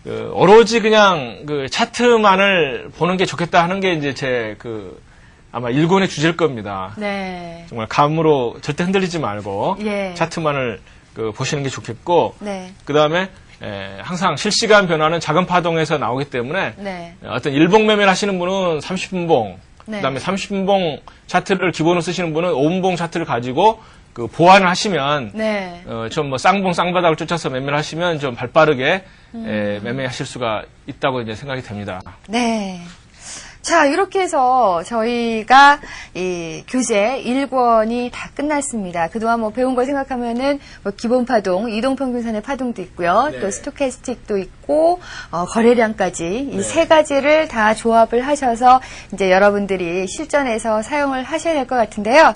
그 오로지 그냥 그 차트만을 보는 게 좋겠다 하는 게 이제 제 그 아마 1권의 주제일 겁니다. 네. 정말 감으로 절대 흔들리지 말고 예. 차트만을 그 보시는 게 좋겠고, 네. 그 다음에 항상 실시간 변화는 작은 파동에서 나오기 때문에 네. 어떤 일봉 매매를 하시는 분은 30분봉, 네. 그다음에 30분봉 차트를 기본으로 쓰시는 분은 5분봉 차트를 가지고 그 보완을 하시면 네. 좀 뭐 쌍봉 쌍바닥을 쫓아서 매매를 하시면 좀 발빠르게 매매하실 수가 있다고 이제 생각이 됩니다. 네. 자, 이렇게 해서 저희가 이 교재 1권이 다 끝났습니다. 그동안 뭐 배운 거 생각하면은 뭐 기본 파동, 이동평균선의 파동도 있고요. 네. 또 스토캐스틱도 있고, 거래량까지 이 네. 세 가지를 다 조합을 하셔서 이제 여러분들이 실전에서 사용을 하셔야 될 것 같은데요.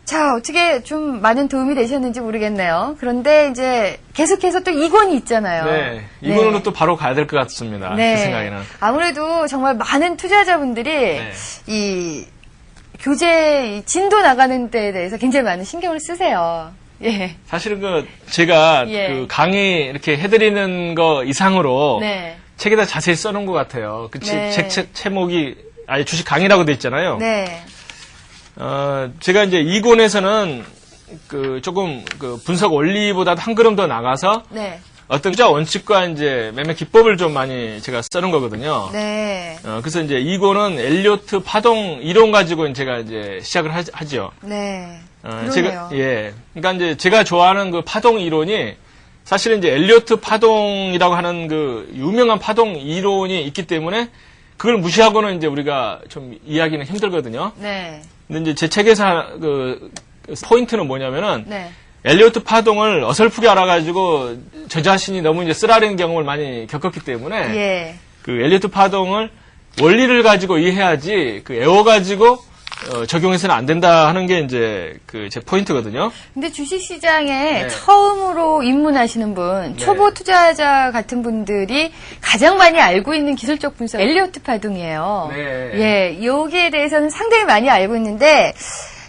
자, 어떻게 좀 많은 도움이 되셨는지 모르겠네요. 그런데 이제 계속해서 또 2권이 있잖아요. 네, 이번으로 또 바로 가야 될 것 같습니다. 제 생각에는. 아무래도 정말 많은 투자자분들이 네. 이 교재 진도 나가는 데에 대해서 굉장히 많은 신경을 쓰세요. 예. 사실은 그 제가 예. 그 강의 이렇게 해드리는 거 이상으로 네. 책에다 자세히 써놓은 것 같아요. 그 네. 책 제목이 아예 주식 강의라고 돼 있잖아요. 네. 제가 이제 2권에서는 그 조금 그 분석 원리보다도 한 걸음 더 나가서 네. 어떤 투자 원칙과 이제 매매 기법을 좀 많이 제가 써놓은 거거든요. 네. 그래서 이제 2권은 엘리오트 파동 이론 가지고 제가 이제 시작을 하죠. 네. 그러네요. 제가 그러니까 이제 제가 좋아하는 그 파동 이론이 사실은 이제 엘리오트 파동이라고 하는 그 유명한 파동 이론이 있기 때문에 그걸 무시하고는 이제 우리가 좀 이해하기는 힘들거든요. 네. 근데 이제 제 책에서 그 포인트는 뭐냐면은 네. 엘리오트 파동을 어설프게 알아가지고 저 자신이 너무 이제 쓰라리는 경험을 많이 겪었기 때문에 예. 그 엘리오트 파동을 원리를 가지고 이해하지 그 애워가지고 적용해서는 안 된다 하는 게 이제 그 제 포인트거든요. 근데 주식시장에 네. 처음으로 입문하시는 분, 초보 투자자 같은 분들이 가장 많이 알고 있는 기술적 분석, 엘리오트 파동이에요. 네. 예, 여기에 대해서는 상당히 많이 알고 있는데,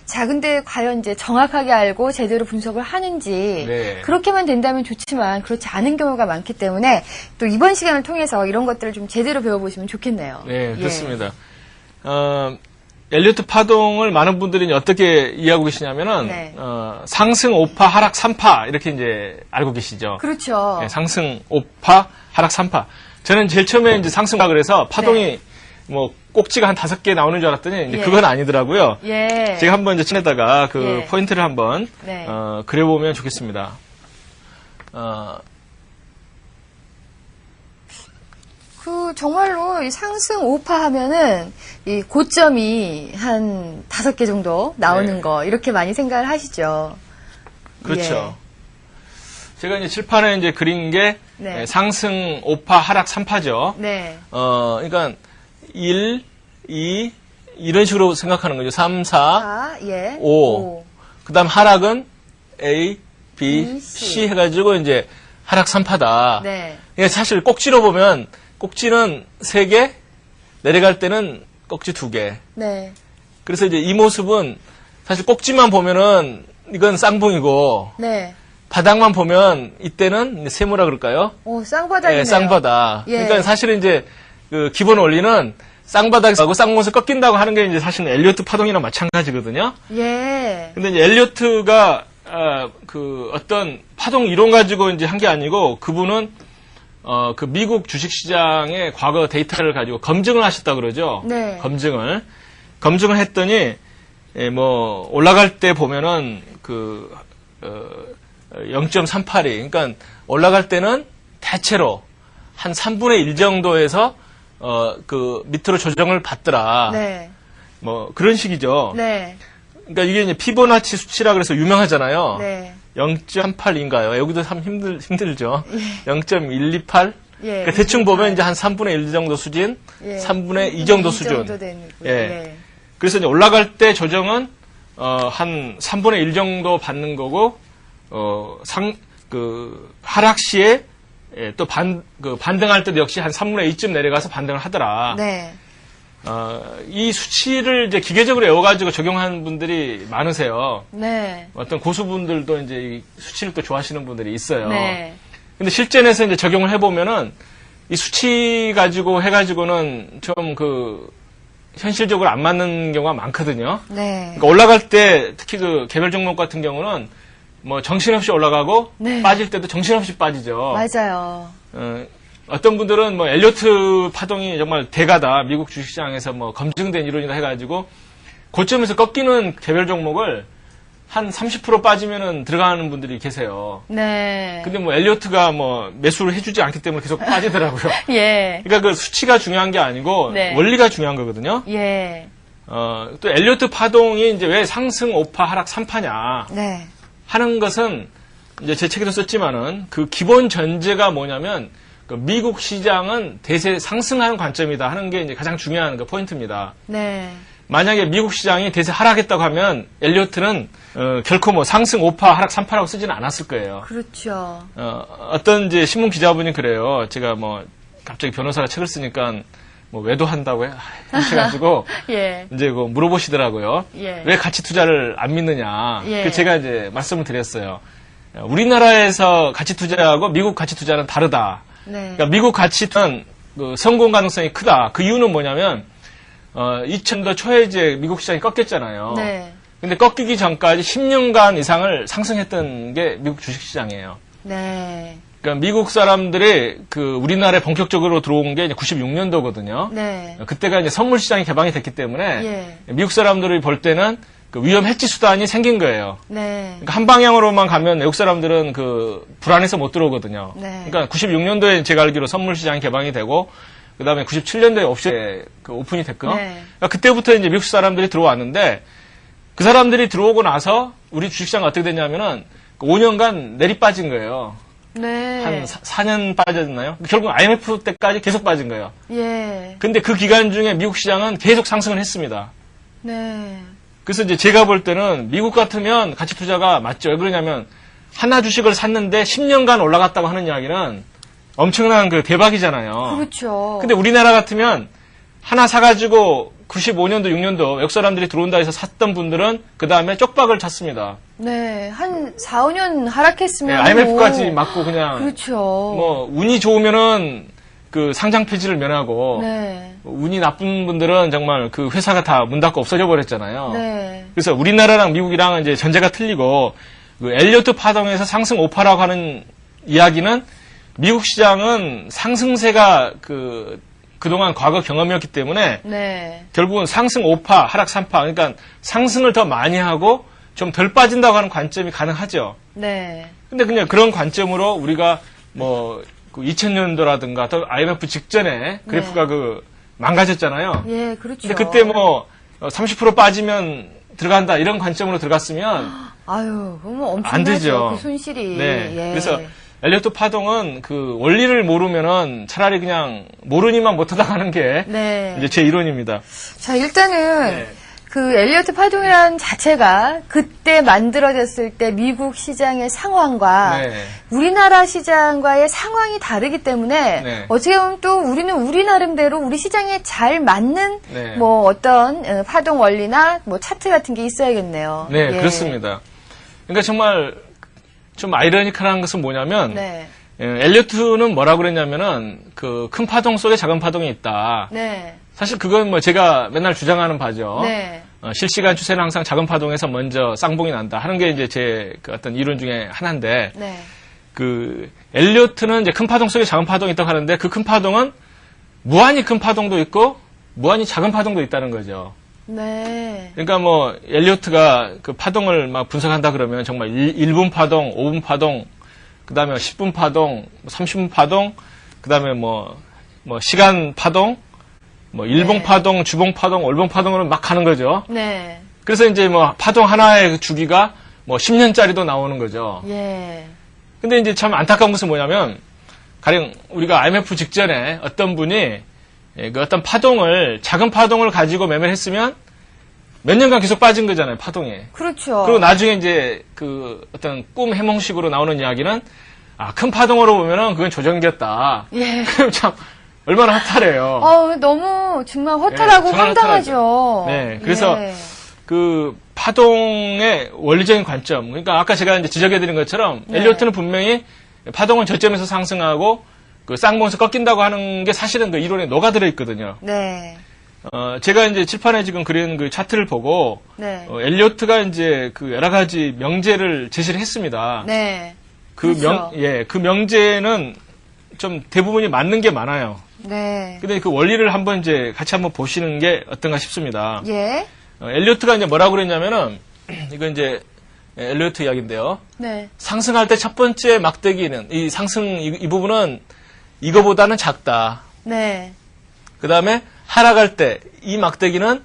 자, 근데 과연 이제 정확하게 알고 제대로 분석을 하는지, 네. 그렇게만 된다면 좋지만, 그렇지 않은 경우가 많기 때문에, 또 이번 시간을 통해서 이런 것들을 좀 제대로 배워보시면 좋겠네요. 네, 그렇습니다. 엘리오트 파동을 많은 분들이 어떻게 이해하고 계시냐면은, 네. 상승 5파, 하락 3파, 이렇게 이제 알고 계시죠. 그렇죠. 네, 상승 5파, 하락 3파. 저는 제일 처음에 이제 상승파 그래서 파동이 네. 뭐 꼭지가 한 5개 나오는 줄 알았더니 이제 예. 그건 아니더라고요. 예. 제가 한번 이제 친에다가 그 예. 포인트를 한번 네. 그려보면 좋겠습니다. 정말로 이 상승 5파 하면은 이 고점이 한 5개 정도 나오는 네. 거 이렇게 많이 생각을 하시죠. 그렇죠. 제가 이제 칠판에 이제 그린 게 네. 상승 5파, 하락 3파죠. 네. 그러니까 1, 2 이런 식으로 생각하는 거죠. 3, 4, 4, 예. 5. 그다음 하락은 A, B, B, C C 해가지고 이제 하락 3파다. 네. 이게 사실 꼭지로 보면 꼭지는 3개, 내려갈 때는 꼭지 2개. 네. 그래서 이제 이 모습은 사실 꼭지만 보면은 이건 쌍봉이고 네. 바닥만 보면 이때는 세모라 그럴까요? 오, 쌍바닥이네요. 네, 쌍바닥. 예. 그러니까 사실은 이제 그 기본 원리는 쌍바닥하고 쌍못을 꺾인다고 하는 게 이제 사실은 엘리어트 파동이랑 마찬가지거든요. 예. 근데 이제 엘리어트가 그 어떤 파동 이론 가지고 이제 한 게 아니고 그분은 그 미국 주식시장의 과거 데이터를 가지고 검증을 하셨다 그러죠. 네. 검증을 했더니 뭐 올라갈 때 보면은 그 0.382. 그러니까 올라갈 때는 대체로 한 3분의 1 정도에서 그 밑으로 조정을 받더라. 네. 뭐 그런 식이죠. 네. 그러니까 이게 이제 피보나치 수치라 그래서 유명하잖아요. 네. 0.8인가요? 여기도 참 힘들죠. 0.128? 예. 그러니까 대충 보면 이제 한 3분의 1 정도 수준, 예. 3분의 2 정도 2 수준. 정도 되는 예. 예. 그래서 이제 올라갈 때 조정은 한 3분의 1 정도 받는 거고 하락 시에 또 반등할 때도 역시 한 3분의 2쯤 내려가서 반등을 하더라. 네. 이 수치를 이제 기계적으로 외워가지고 적용하는 분들이 많으세요. 네. 어떤 고수분들도 이제 이 수치를 또 좋아하시는 분들이 있어요. 네. 근데 실전에서 이제 적용을 해보면은 이 수치 가지고 해가지고는 좀 현실적으로 안 맞는 경우가 많거든요. 네. 그러니까 올라갈 때 특히 그 개별 종목 같은 경우는 뭐 정신없이 올라가고 네. 빠질 때도 정신없이 빠지죠. 맞아요. 어떤 분들은 뭐 엘리어트 파동이 정말 대가다. 미국 주식시장에서 뭐 검증된 이론이다 해가지고 고점에서 꺾이는 개별 종목을 한 30% 빠지면은 들어가는 분들이 계세요. 네. 근데 뭐 엘리어트가 뭐 매수를 해주지 않기 때문에 계속 빠지더라고요. 예. 그러니까 그 수치가 중요한 게 아니고 네. 원리가 중요한 거거든요. 예. 또 엘리어트 파동이 이제 왜 상승 5파 하락 3파냐 네. 하는 것은 이제 제 책에도 썼지만은 그 기본 전제가 뭐냐면 그 미국 시장은 대세 상승하는 관점이다 하는 게 이제 가장 중요한 그 포인트입니다. 네. 만약에 미국 시장이 대세 하락했다고 하면 엘리어트는 결코 뭐 상승 5파 하락 3파라고 쓰지는 않았을 거예요. 그렇죠. 어떤 이제 신문 기자분이 그래요. 제가 뭐 갑자기 변호사가 책을 쓰니까 뭐 외도한다고 하셔가지고 예. 이제 그 물어보시더라고요. 예. 왜 가치 투자를 안 믿느냐. 예. 그 제가 이제 말씀을 드렸어요. 우리나라에서 가치 투자하고 미국 가치 투자는 다르다. 네. 그러니까 미국 가치 투자는 그 성공 가능성이 크다. 그 이유는 뭐냐면 2000년 초에 이제 미국 시장이 꺾였잖아요. 네. 근데 꺾이기 전까지 10년간 이상을 상승했던 게 미국 주식시장이에요. 네. 그러니까 미국 사람들이 그 우리나라에 본격적으로 들어온 게 이제 96년도거든요. 네. 그때가 이제 선물 시장이 개방이 됐기 때문에 예. 미국 사람들이 볼 때는 그 위험 해지 수단이 생긴 거예요. 네. 그러니까 한 방향으로만 가면 외국 사람들은 그 불안해서 못 들어오거든요. 네. 그러니까 96년도에 제가 알기로 선물 시장이 개방이 되고 그다음에 97년도에 옵션 그 오픈이 됐거든요. 네. 그러니까 그때부터 이제 미국 사람들이 들어왔는데 그 사람들이 들어오고 나서 우리 주식시장 어떻게 됐냐면은 5년간 내리 빠진 거예요. 네. 한 4년 빠졌나요? 결국 IMF 때까지 계속 빠진 거예요. 예. 근데 그 기간 중에 미국 시장은 계속 상승을 했습니다. 네. 그래서 이제 제가 볼 때는 미국 같으면 가치 투자가 맞죠. 왜 그러냐면 하나 주식을 샀는데 10년간 올라갔다고 하는 이야기는 엄청난 그 대박이잖아요. 그렇죠. 근데 우리나라 같으면 하나 사가지고 95년도, 6년도 외국 사람들이 들어온다 해서 샀던 분들은 그 다음에 쪽박을 찼습니다. 네. 한 4, 5년 하락했으면. 네, IMF까지 맞고 그냥. 그렇죠. 뭐, 운이 좋으면은 그 상장 폐지를 면하고. 네. 운이 나쁜 분들은 정말 그 회사가 다 문 닫고 없어져 버렸잖아요. 네. 그래서 우리나라랑 미국이랑은 이제 전제가 틀리고 그 엘리어트 파동에서 상승 5파라고 하는 이야기는 미국 시장은 상승세가 그동안 과거 경험이었기 때문에 네. 결국은 상승 5파, 하락 3파. 그러니까 상승을 더 많이 하고 좀 덜 빠진다고 하는 관점이 가능하죠. 네. 근데 그냥 그런 관점으로 우리가 뭐 2000년도라든가 또 IMF 직전에 그래프가 망가졌잖아요. 예, 그렇죠. 근데 그때 뭐 30% 빠지면 들어간다 이런 관점으로 들어갔으면 아유, 그럼 엄청나죠. 안 되죠. 그 손실이. 네. 예. 그래서 엘리어트 파동은 그 원리를 모르면은 차라리 그냥 모르니만 못하다 가는 게 네. 이제 제 이론입니다. 자, 일단은 네. 그 엘리어트 파동이라는 자체가 그때 만들어졌을 때 미국 시장의 상황과 네. 우리나라 시장과의 상황이 다르기 때문에 네. 어떻게 보면 또 우리는 우리 나름대로 우리 시장에 잘 맞는 네. 뭐 어떤 파동 원리나 뭐 차트 같은 게 있어야겠네요. 네, 예. 그렇습니다. 그러니까 정말 좀 아이러니컬한 것은 뭐냐면 네. 엘리어트는 뭐라고 그랬냐면은 그 큰 파동 속에 작은 파동이 있다. 네. 사실 그건 뭐 제가 맨날 주장하는 바죠. 네. 실시간 추세는 항상 작은 파동에서 먼저 쌍봉이 난다 하는 게 이제 제 그 어떤 이론 중에 하나인데 네. 그 엘리어트는 이제 큰 파동 속에 작은 파동이 있다고 하는데 그 큰 파동은 무한히 큰 파동도 있고 무한히 작은 파동도 있다는 거죠. 네. 그러니까 뭐 엘리어트가 그 파동을 막 분석한다 그러면 정말 1분 파동, 5분 파동, 그다음에 10분 파동, 30분 파동, 그다음에 뭐 시간 파동, 뭐 일봉 네. 파동, 주봉 파동, 월봉 파동으로 막 가는 거죠. 네. 그래서 이제 뭐 파동 하나의 주기가 뭐 10년짜리도 나오는 거죠. 예. 근데 이제 참 안타까운 것은 뭐냐면 가령 우리가 IMF 직전에 어떤 분이 그 어떤 파동을 작은 파동을 가지고 매매를 했으면 몇 년간 계속 빠진 거잖아요, 파동이. 그렇죠. 그리고 나중에 이제 그 어떤 꿈 해몽식으로 나오는 이야기는 큰 파동으로 보면은 그건 조정이었다. 예. 그럼 참 얼마나 허탈해요. 너무 정말 허탈하고 예, 정말 황당하죠. 네, 그래서 예. 그 파동의 원리적인 관점. 그러니까 아까 제가 이제 지적해드린 것처럼 네. 엘리어트는 분명히 파동은 저점에서 상승하고 그 쌍봉에서 꺾인다고 하는 게 사실은 그 이론에 녹아들어 있거든요. 네. 제가 이제 칠판에 지금 그린 그 차트를 보고 네. 엘리어트가 이제 그 여러 가지 명제를 제시를 했습니다. 네. 그 그렇죠. 그 명제는 좀 대부분이 맞는 게 많아요. 네. 근데 그 원리를 한번 이제 같이 한번 보시는 게 어떤가 싶습니다. 예. 엘리어트가 이제 뭐라고 그랬냐면은, 이거 이제 엘리어트 이야기인데요. 네. 상승할 때 첫 번째 막대기는, 이 상승, 이 부분은 이거보다는 작다. 네. 그 다음에 하락할 때 이 막대기는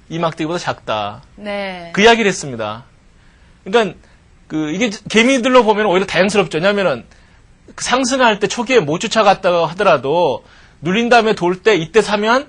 이 막대기보다 작다. 네. 그 이야기를 했습니다. 그러니까, 이게 개미들로 보면 오히려 다양스럽죠. 왜냐면은, 상승할 때 초기에 못 쫓아갔다고 하더라도, 눌린 다음에 돌 때 이때 사면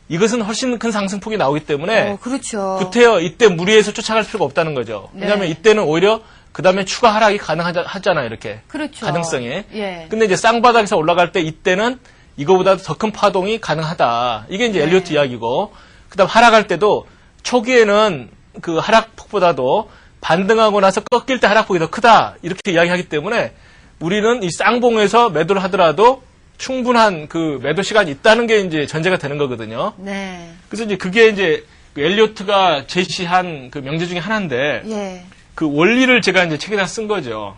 이것은 훨씬 큰 상승폭이 나오기 때문에 그렇죠. 구태여 이때 무리해서 쫓아갈 필요가 없다는 거죠. 왜냐하면 네. 이때는 오히려 그 다음에 추가 하락이 가능하잖아요. 이렇게 그렇죠. 가능성이. 예. 근데 이제 쌍바닥에서 올라갈 때 이때는 이거보다 더 큰 파동이 가능하다. 이게 이제 네. 엘리어트 이야기고, 그다음 하락할 때도 초기에는 그 하락폭보다도 반등하고 나서 꺾일 때 하락폭이 더 크다. 이렇게 이야기하기 때문에 우리는 이 쌍봉에서 매도를 하더라도 충분한 그 매도 시간이 있다는 게 이제 전제가 되는 거거든요. 네. 그래서 이제 그게 이제 그 엘리어트가 제시한 그 명제 중에 하나인데 예. 그 원리를 제가 이제 책에다 쓴 거죠.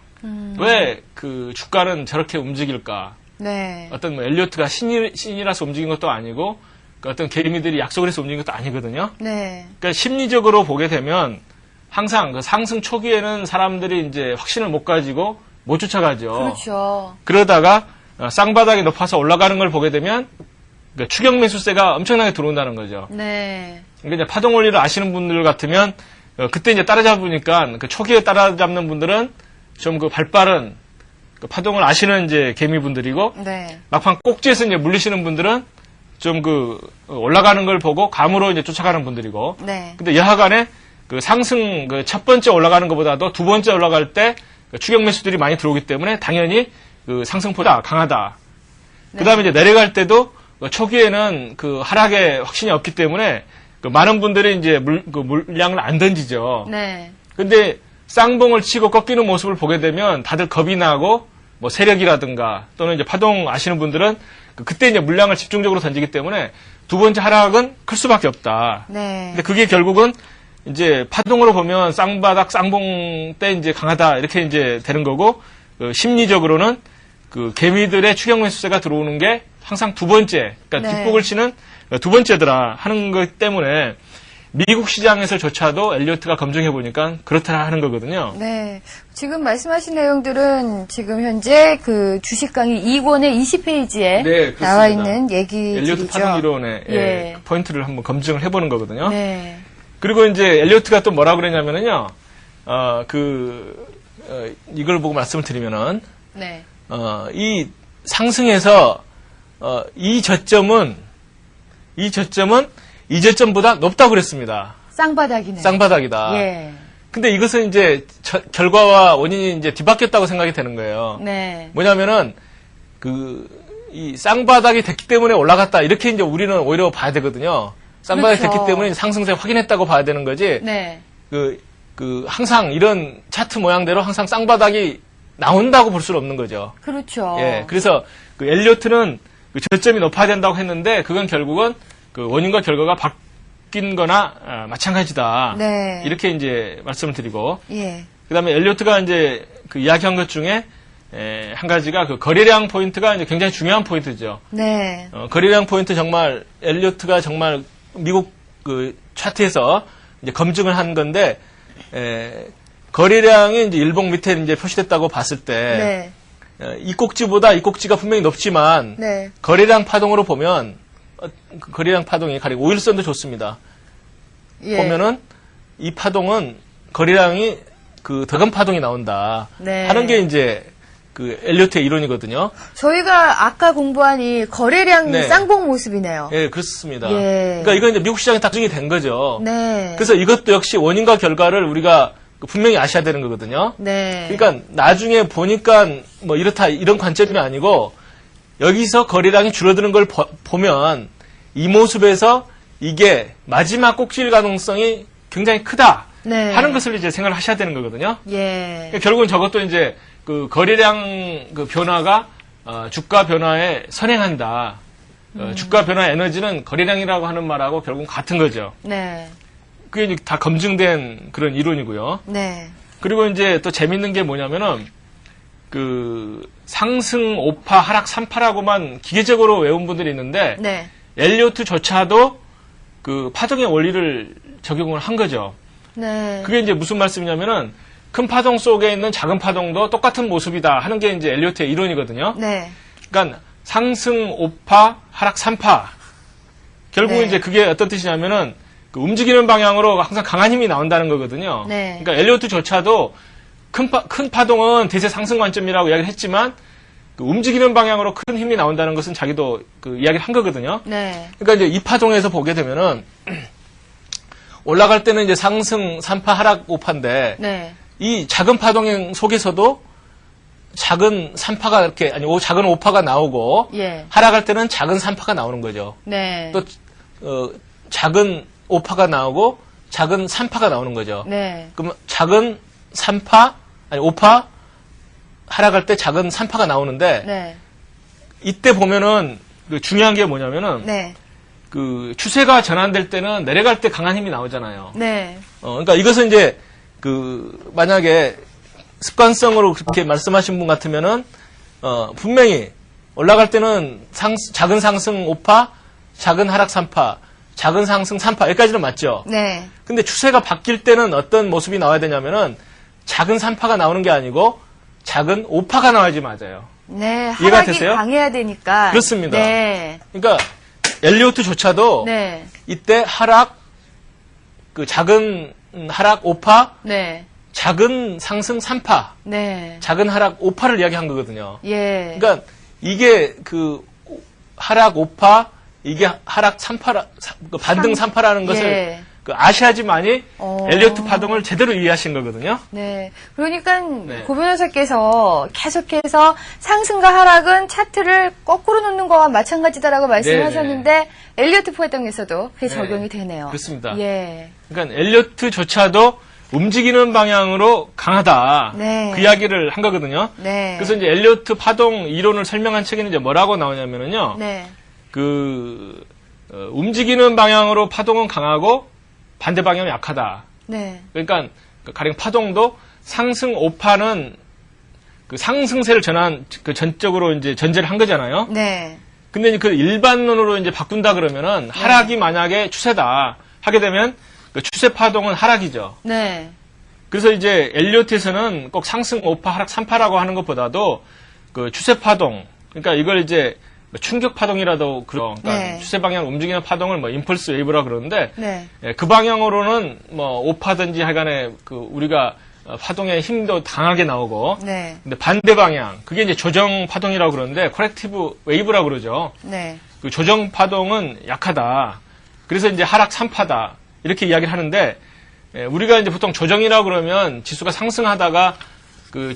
왜 그 주가는 저렇게 움직일까? 네. 어떤 뭐 엘리어트가 신이라서 움직인 것도 아니고 그 어떤 개미들이 약속을 해서 움직인 것도 아니거든요. 네. 그러니까 심리적으로 보게 되면 항상 그 상승 초기에는 사람들이 이제 확신을 못 가지고 못 쫓아가죠. 그렇죠. 그러다가 쌍바닥이 높아서 올라가는 걸 보게 되면 그러니까 추격 매수세가 엄청나게 들어온다는 거죠. 네. 그러니까 이제 파동 원리를 아시는 분들 같으면 그때 이제 따라잡으니까 그 초기에 따라잡는 분들은 좀 그 발빠른 그 파동을 아시는 이제 개미분들이고 네. 막판 꼭지에서 이제 물리시는 분들은 좀 그 올라가는 걸 보고 감으로 이제 쫓아가는 분들이고. 네. 근데 여하간에 그 상승 그 첫 번째 올라가는 것보다도 두 번째 올라갈 때 추격 매수들이 많이 들어오기 때문에 당연히 그 상승폭이 강하다. 네. 그 다음에 이제 내려갈 때도 초기에는 그 하락에 확신이 없기 때문에 그 많은 분들이 이제 물량을 안 던지죠. 네. 근데 쌍봉을 치고 꺾이는 모습을 보게 되면 다들 겁이 나고 뭐 세력이라든가 또는 이제 파동 아시는 분들은 그때 이제 물량을 집중적으로 던지기 때문에 두 번째 하락은 클 수밖에 없다. 네. 근데 그게 결국은 이제 파동으로 보면 쌍바닥, 쌍봉 때 이제 강하다 이렇게 이제 되는 거고 심리적으로는 그 개미들의 추격 매수세가 들어오는 게 항상 두 번째, 그러니까 네. 뒷북을 치는 두 번째더라 하는 것 때문에 미국 시장에서조차도 엘리어트가 검증해 보니까 그렇다 하는 거거든요. 네. 지금 말씀하신 내용들은 지금 현재 그 주식 강의 2권의 20페이지에 네, 나와 그렇습니다. 있는 얘기들이죠. 엘리어트 파동 이론의 예. 그 포인트를 한번 검증을 해보는 거거든요. 네. 그리고 이제 엘리어트가 또 뭐라 그랬냐면은요, 이걸 보고 말씀을 드리면은, 네. 이 상승에서, 이 저점은 이 저점보다 높다고 그랬습니다. 쌍바닥이네. 쌍바닥이다. 예. 근데 이것은 이제 결과와 원인이 이제 뒤바뀌었다고 생각이 되는 거예요. 네. 뭐냐면은, 이 쌍바닥이 됐기 때문에 올라갔다. 이렇게 이제 우리는 오히려 봐야 되거든요. 쌍바닥이 그렇죠. 됐기 때문에 상승세 확인했다고 봐야 되는 거지. 네. 항상 이런 차트 모양대로 항상 쌍바닥이 나온다고 볼 수는 없는 거죠. 그렇죠. 예, 그래서 엘리어트는 저점이 높아야 된다고 했는데 그건 결국은 원인과 결과가 바뀐 거나 마찬가지다. 네. 이렇게 이제 말씀을 드리고. 예. 그다음에 엘리어트가 이제 이야기한 것 중에 한 가지가 거래량 포인트가 이제 굉장히 중요한 포인트죠. 네. 거래량 포인트 정말 엘리어트가 정말 미국 차트에서 이제 검증을 한 건데 거래량이 이제 일봉 밑에 이제 표시됐다고 봤을 때 이 꼭지보다 이 꼭지가 분명히 높지만 네. 거래량 파동으로 보면 거래량 파동이 가령 5일선도 좋습니다. 예. 보면은 이 파동은 거래량이 더금 파동이 나온다 네. 하는 게 이제 엘리어트의 이론이거든요. 저희가 아까 공부한 이 거래량 네. 쌍봉 모습이네요. 예, 그렇습니다. 예. 그러니까 이건 이제 미국 시장에 다 증이 된 거죠. 네. 그래서 이것도 역시 원인과 결과를 우리가 분명히 아셔야 되는 거거든요. 네. 그러니까 나중에 보니까 뭐 이렇다 이런 관점이 아니고 여기서 거래량이 줄어드는 걸 보면 이 모습에서 이게 마지막 꼭지일 가능성이 굉장히 크다 네. 하는 것을 이제 생각을 하셔야 되는 거거든요. 예. 그러니까 결국은 저것도 이제 거래량 변화가 주가 변화에 선행한다. 주가 변화 에너지는 거래량이라고 하는 말하고 결국은 같은 거죠. 네. 그게 이제 다 검증된 그런 이론이고요. 네. 그리고 이제 또 재밌는 게 뭐냐면은 상승 5파, 하락 3파라고만 기계적으로 외운 분들이 있는데 네. 엘리어트조차도 파동의 원리를 적용을 한 거죠. 네. 그게 이제 무슨 말씀이냐면은 큰 파동 속에 있는 작은 파동도 똑같은 모습이다 하는 게 이제 엘리어트의 이론이거든요. 네. 그러니까 상승 5파, 하락 3파. 결국 네. 이제 그게 어떤 뜻이냐면은 움직이는 방향으로 항상 강한 힘이 나온다는 거거든요. 네. 그러니까 엘리어트조차도 큰 파동은 대세 상승 관점이라고 이야기를 했지만 움직이는 방향으로 큰 힘이 나온다는 것은 자기도 이야기를 한 거거든요. 네. 그러니까 이제 이 파동에서 보게 되면은 올라갈 때는 이제 상승 3파, 하락 5파인데 네. 이 작은 파동 속에서도 작은 3파가 이렇게 작은 5파가 나오고 예. 하락할 때는 작은 3파가 나오는 거죠. 네. 또 작은 5파가 나오고 작은 3파가 나오는 거죠. 네. 그럼 작은 3파 5파 하락할 때 작은 3파가 나오는데 네. 이때 보면은 중요한 게 뭐냐면은 네. 추세가 전환될 때는 내려갈 때 강한 힘이 나오잖아요. 네. 그러니까 이것은 이제 만약에 습관성으로 그렇게 말씀하신 분 같으면은 분명히 올라갈 때는 작은 상승 5파, 작은 하락 3파, 작은 상승 3파 여기까지는 맞죠. 네. 근데 추세가 바뀔 때는 어떤 모습이 나와야 되냐면은 작은 3파가 나오는 게 아니고 작은 5파가 나와야지 맞아요. 네. 이해가 하락이 되세요? 강해야 되니까. 그렇습니다. 네. 그러니까 엘리어트조차도 네. 이때 하락 작은 하락 5파, 네. 작은 상승 3파, 네. 작은 하락 5파를 이야기한 거거든요. 예. 그러니까 이게 하락 5파, 이게 하락 3파, 반등 3파라는 것을 예. 아셔야지만이 엘리어트 파동을 제대로 이해하신 거거든요. 네. 그러니까 네. 고 변호사께서 계속해서 상승과 하락은 차트를 거꾸로 놓는 거와 마찬가지다라고 말씀하셨는데 엘리어트 포동에서도 그게 네. 적용이 되네요. 그렇습니다. 예. 그러니까 엘리어트조차도 움직이는 방향으로 강하다. 네. 그 이야기를 한 거거든요. 네. 그래서 이제 엘리어트 파동 이론을 설명한 책에는 이제 뭐라고 나오냐면은요. 네. 움직이는 방향으로 파동은 강하고 반대 방향은 약하다. 네. 그러니까 가령 파동도 상승 5파는 상승세를 전적으로 이제 전제를 한 거잖아요. 네. 근데 이제 일반론으로 이제 바꾼다 그러면은 하락이 만약에 추세다 하게 되면 추세 파동은 하락이죠. 네. 그래서 이제 엘리어트에서는 꼭 상승 5파, 하락 3파라고 하는 것보다도 추세 파동, 그러니까 이걸 이제 충격 파동이라도 그러니까 네. 추세 방향을 움직이는 파동을 임펄스 웨이브라 그러는데 네. 그 방향으로는 5파든지 하여간에 우리가 파동의 힘도 강하게 나오고 네. 근데 반대 방향 그게 이제 조정 파동이라고 그러는데 코렉티브 웨이브라 그러죠. 네. 조정 파동은 약하다. 그래서 이제 하락 3파다. 이렇게 이야기를 하는데 우리가 이제 보통 조정이라고 그러면 지수가 상승하다가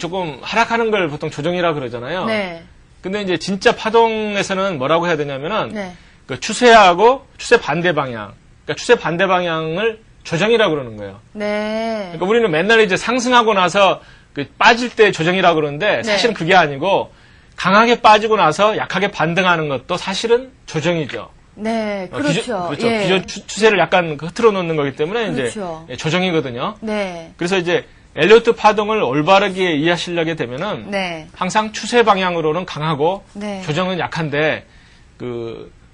조금 하락하는 걸 보통 조정이라고 그러잖아요. 네. 근데 이제 진짜 파동에서는 뭐라고 해야 되냐면은 네. 추세하고 추세 반대 방향, 그러니까 추세 반대 방향을 조정이라고 그러는 거예요. 네. 그러니까 우리는 맨날 이제 상승하고 나서 그 빠질 때 조정이라고 그러는데 사실은 그게 아니고 강하게 빠지고 나서 약하게 반등하는 것도 사실은 조정이죠. 네, 그렇죠. 그렇죠. 예. 기존 추세를 약간 흐트러 놓는 거기 때문에 그렇죠. 이제 조정이거든요. 네. 그래서 이제 엘리어트 파동을 올바르게 이해하시려게 되면은 네. 항상 추세 방향으로는 강하고 네. 조정은 약한데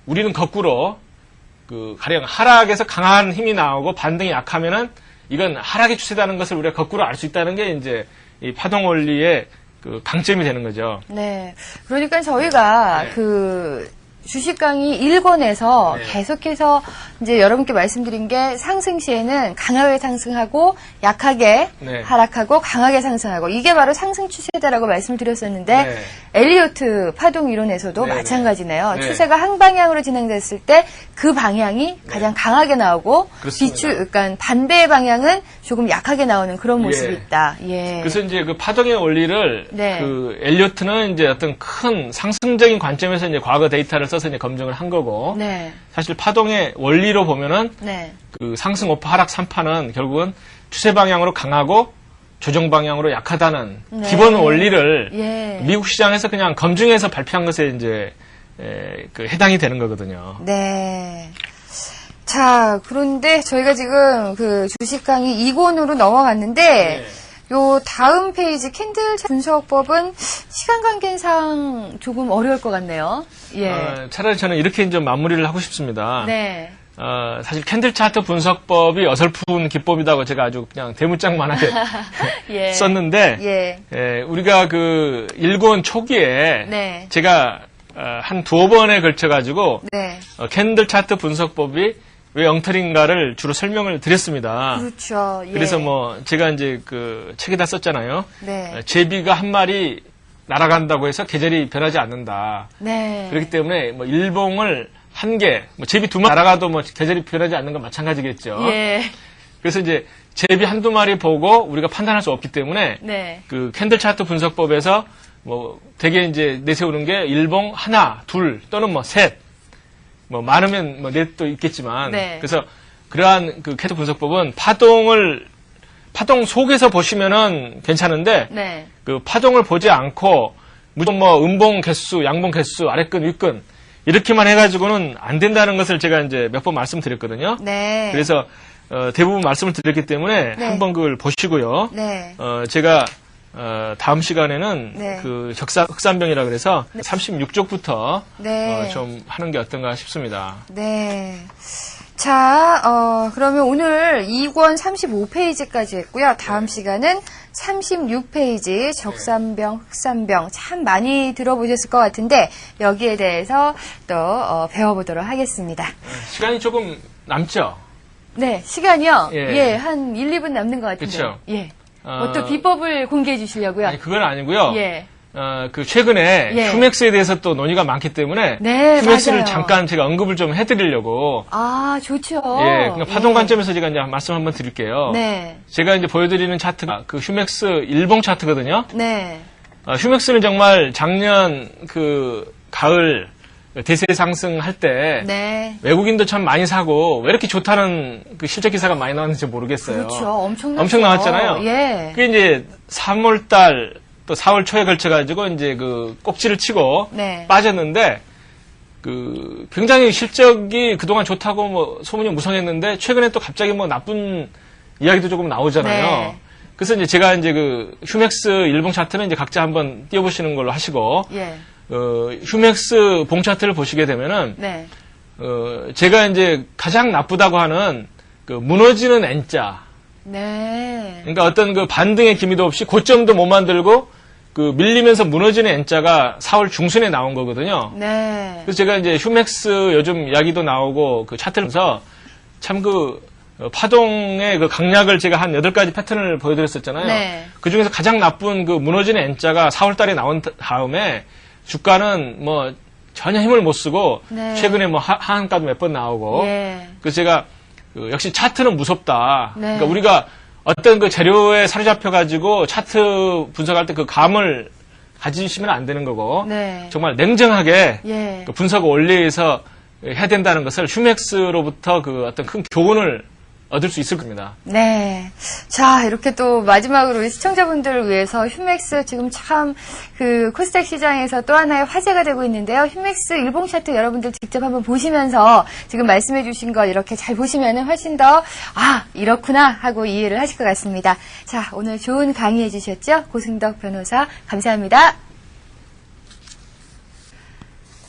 우리는 거꾸로 가령 하락에서 강한 힘이 나오고 반등이 약하면은 이건 하락의 추세다는 것을 우리가 거꾸로 알 수 있다는 게 이제 이 파동 원리의 강점이 되는 거죠. 네. 그러니까 저희가 네. 주식 강의 1권에서 네. 계속해서 이제 여러분께 말씀드린 게 상승 시에는 강하게 상승하고 약하게 네. 하락하고 강하게 상승하고 이게 바로 상승 추세다라고 말씀을 드렸었는데 네. 엘리어트 파동 이론에서도 네, 마찬가지네요. 네. 추세가 한 방향으로 진행됐을 때 그 방향이 가장 강하게 나오고 그렇습니다. 그러니까 반대의 방향은 조금 약하게 나오는 그런 모습이 있다. 예. 그래서 이제 그 파동의 원리를 네. 엘리어트는 이제 어떤 큰 상승적인 관점에서 이제 과거 데이터를 써서 이제 검증을 한 거고 네. 사실 파동의 원리로 보면은 네. 상승 5파 하락 3파는 결국은 추세 방향으로 강하고 조정 방향으로 약하다는 네. 기본 원리를 예. 미국 시장에서 그냥 검증해서 발표한 것에 이제 해당이 되는 거거든요. 네. 자, 그런데 저희가 지금 주식 강의 2권으로 넘어갔는데, 네. 요 다음 페이지 캔들 분석법은 시간 관계상 조금 어려울 것 같네요. 예. 차라리 저는 이렇게 좀 마무리를 하고 싶습니다. 네. 사실 캔들 차트 분석법이 어설픈 기법이라고 제가 아주 그냥 대문짝만하게 예. 썼는데, 예. 우리가 1권 초기에 네. 제가 한 두어 번에 걸쳐가지고 네. 캔들 차트 분석법이 왜 엉터리인가를 주로 설명을 드렸습니다. 그렇죠. 예. 그래서 제가 이제 책에다 썼잖아요. 네. 제비가 한 마리 날아간다고 해서 계절이 변하지 않는다. 네. 그렇기 때문에 일봉을 한 개, 제비 두 마리 날아가도 계절이 변하지 않는 건 마찬가지겠죠. 예. 그래서 이제 제비 한두 마리 보고 우리가 판단할 수 없기 때문에 네. 캔들 차트 분석법에서 되게 이제 내세우는 게 일봉 하나, 둘 또는 셋, 많으면 넷도 있겠지만 네. 그래서 그러한 캔들 분석법은 파동 속에서 보시면은 괜찮은데 네. 파동을 보지 않고 무조건 음봉 개수, 양봉 개수, 아래끈, 윗끈 이렇게만 해가지고는 안 된다는 것을 제가 이제 몇 번 말씀드렸거든요. 네. 그래서 대부분 말씀을 드렸기 때문에 네. 한번 그걸 보시고요. 네. 제가 다음 시간에는 네. 흑산병이라 그래서 36쪽부터 네. 좀 하는 게 어떤가 싶습니다. 네. 자, 그러면 오늘 2권 35페이지까지 했고요. 다음 시간은 36페이지 적산병, 흑산병 참 많이 들어보셨을 것 같은데 여기에 대해서 또 배워보도록 하겠습니다. 시간이 조금 남죠? 네, 시간이요? 예. 한 1, 2분 남는 것 같은데. 그쵸. 예. 어떤 비법을 공개해 주시려고요? 아니, 그건 아니고요. 예. 최근에 예. 휴맥스에 대해서 또 논의가 많기 때문에 네, 휴맥스를 맞아요. 잠깐 제가 언급을 좀 해드리려고. 아, 좋죠. 그러니까 파동 관점에서 제가 이제 말씀 한번 드릴게요. 네. 제가 이제 보여드리는 차트가 휴맥스 일봉 차트거든요. 네. 휴맥스는 정말 작년 가을 대세 상승할 때 네. 외국인도 참 많이 사고 왜 이렇게 좋다는 실적 기사가 많이 나왔는지 모르겠어요. 그렇죠. 엄청 나왔잖아요. 예. 그게 이제 3월 달 또 4월 초에 걸쳐가지고 이제 꼭지를 치고 네. 빠졌는데 굉장히 실적이 그동안 좋다고 소문이 무성했는데 최근에 또 갑자기 나쁜 이야기도 조금 나오잖아요. 네. 그래서 이제 제가 이제 휴맥스 일봉 차트는 이제 각자 한번 띄워보시는 걸로 하시고 예. 휴맥스 봉 차트를 보시게 되면은 네. 제가 이제 가장 나쁘다고 하는 무너지는 N자. 네. 그러니까 어떤 반등의 기미도 없이 고점도 못 만들고 밀리면서 무너지는 N자가 4월 중순에 나온 거거든요. 네. 그래서 제가 이제 휴맥스 요즘 이야기도 나오고 차트를 보면서 참 파동의 강약을 제가 한 8가지 패턴을 보여드렸었잖아요. 네. 그 중에서 가장 나쁜 무너지는 N자가 4월 달에 나온 다음에 주가는 전혀 힘을 못 쓰고 네. 최근에 하한가도 몇 번 나오고 예. 그래서 제가 역시 차트는 무섭다. 네. 그러니까 우리가 어떤 재료에 사로잡혀가지고 차트 분석할 때 감을 가지시면 안 되는 거고 네. 정말 냉정하게 예. 분석 원리에서 해야 된다는 것을 휴맥스로부터 어떤 큰 교훈을 얻을 수 있을 겁니다. 네. 자, 이렇게 또 마지막으로 우리 시청자분들을 위해서 휴맥스 지금 참 그 코스닥 시장에서 또 하나의 화제가 되고 있는데요. 휴맥스 일봉 차트 여러분들 직접 한번 보시면서 지금 말씀해 주신 거 이렇게 잘 보시면은 훨씬 더 이렇구나 하고 이해를 하실 것 같습니다. 자, 오늘 좋은 강의해 주셨죠? 고승덕 변호사 감사합니다.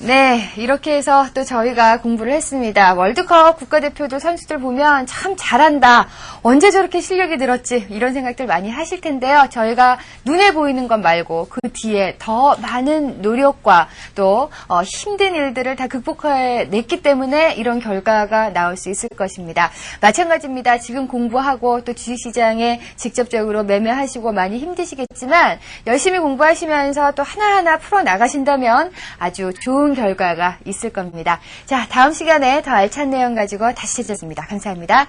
네, 이렇게 해서 또 저희가 공부를 했습니다. 월드컵 국가대표도 선수들 보면 참 잘한다. 언제 저렇게 실력이 늘었지? 이런 생각들 많이 하실 텐데요. 저희가 눈에 보이는 것 말고 그 뒤에 더 많은 노력과 또 힘든 일들을 다 극복해냈기 때문에 이런 결과가 나올 수 있을 것입니다. 마찬가지입니다. 지금 공부하고 또 주식시장에 직접적으로 매매하시고 많이 힘드시겠지만 열심히 공부하시면서 또 하나하나 풀어나가신다면 아주 좋은 결과가 있을 겁니다. 자, 다음 시간에 더 알찬 내용 가지고 다시 찾아뵙습니다. 감사합니다.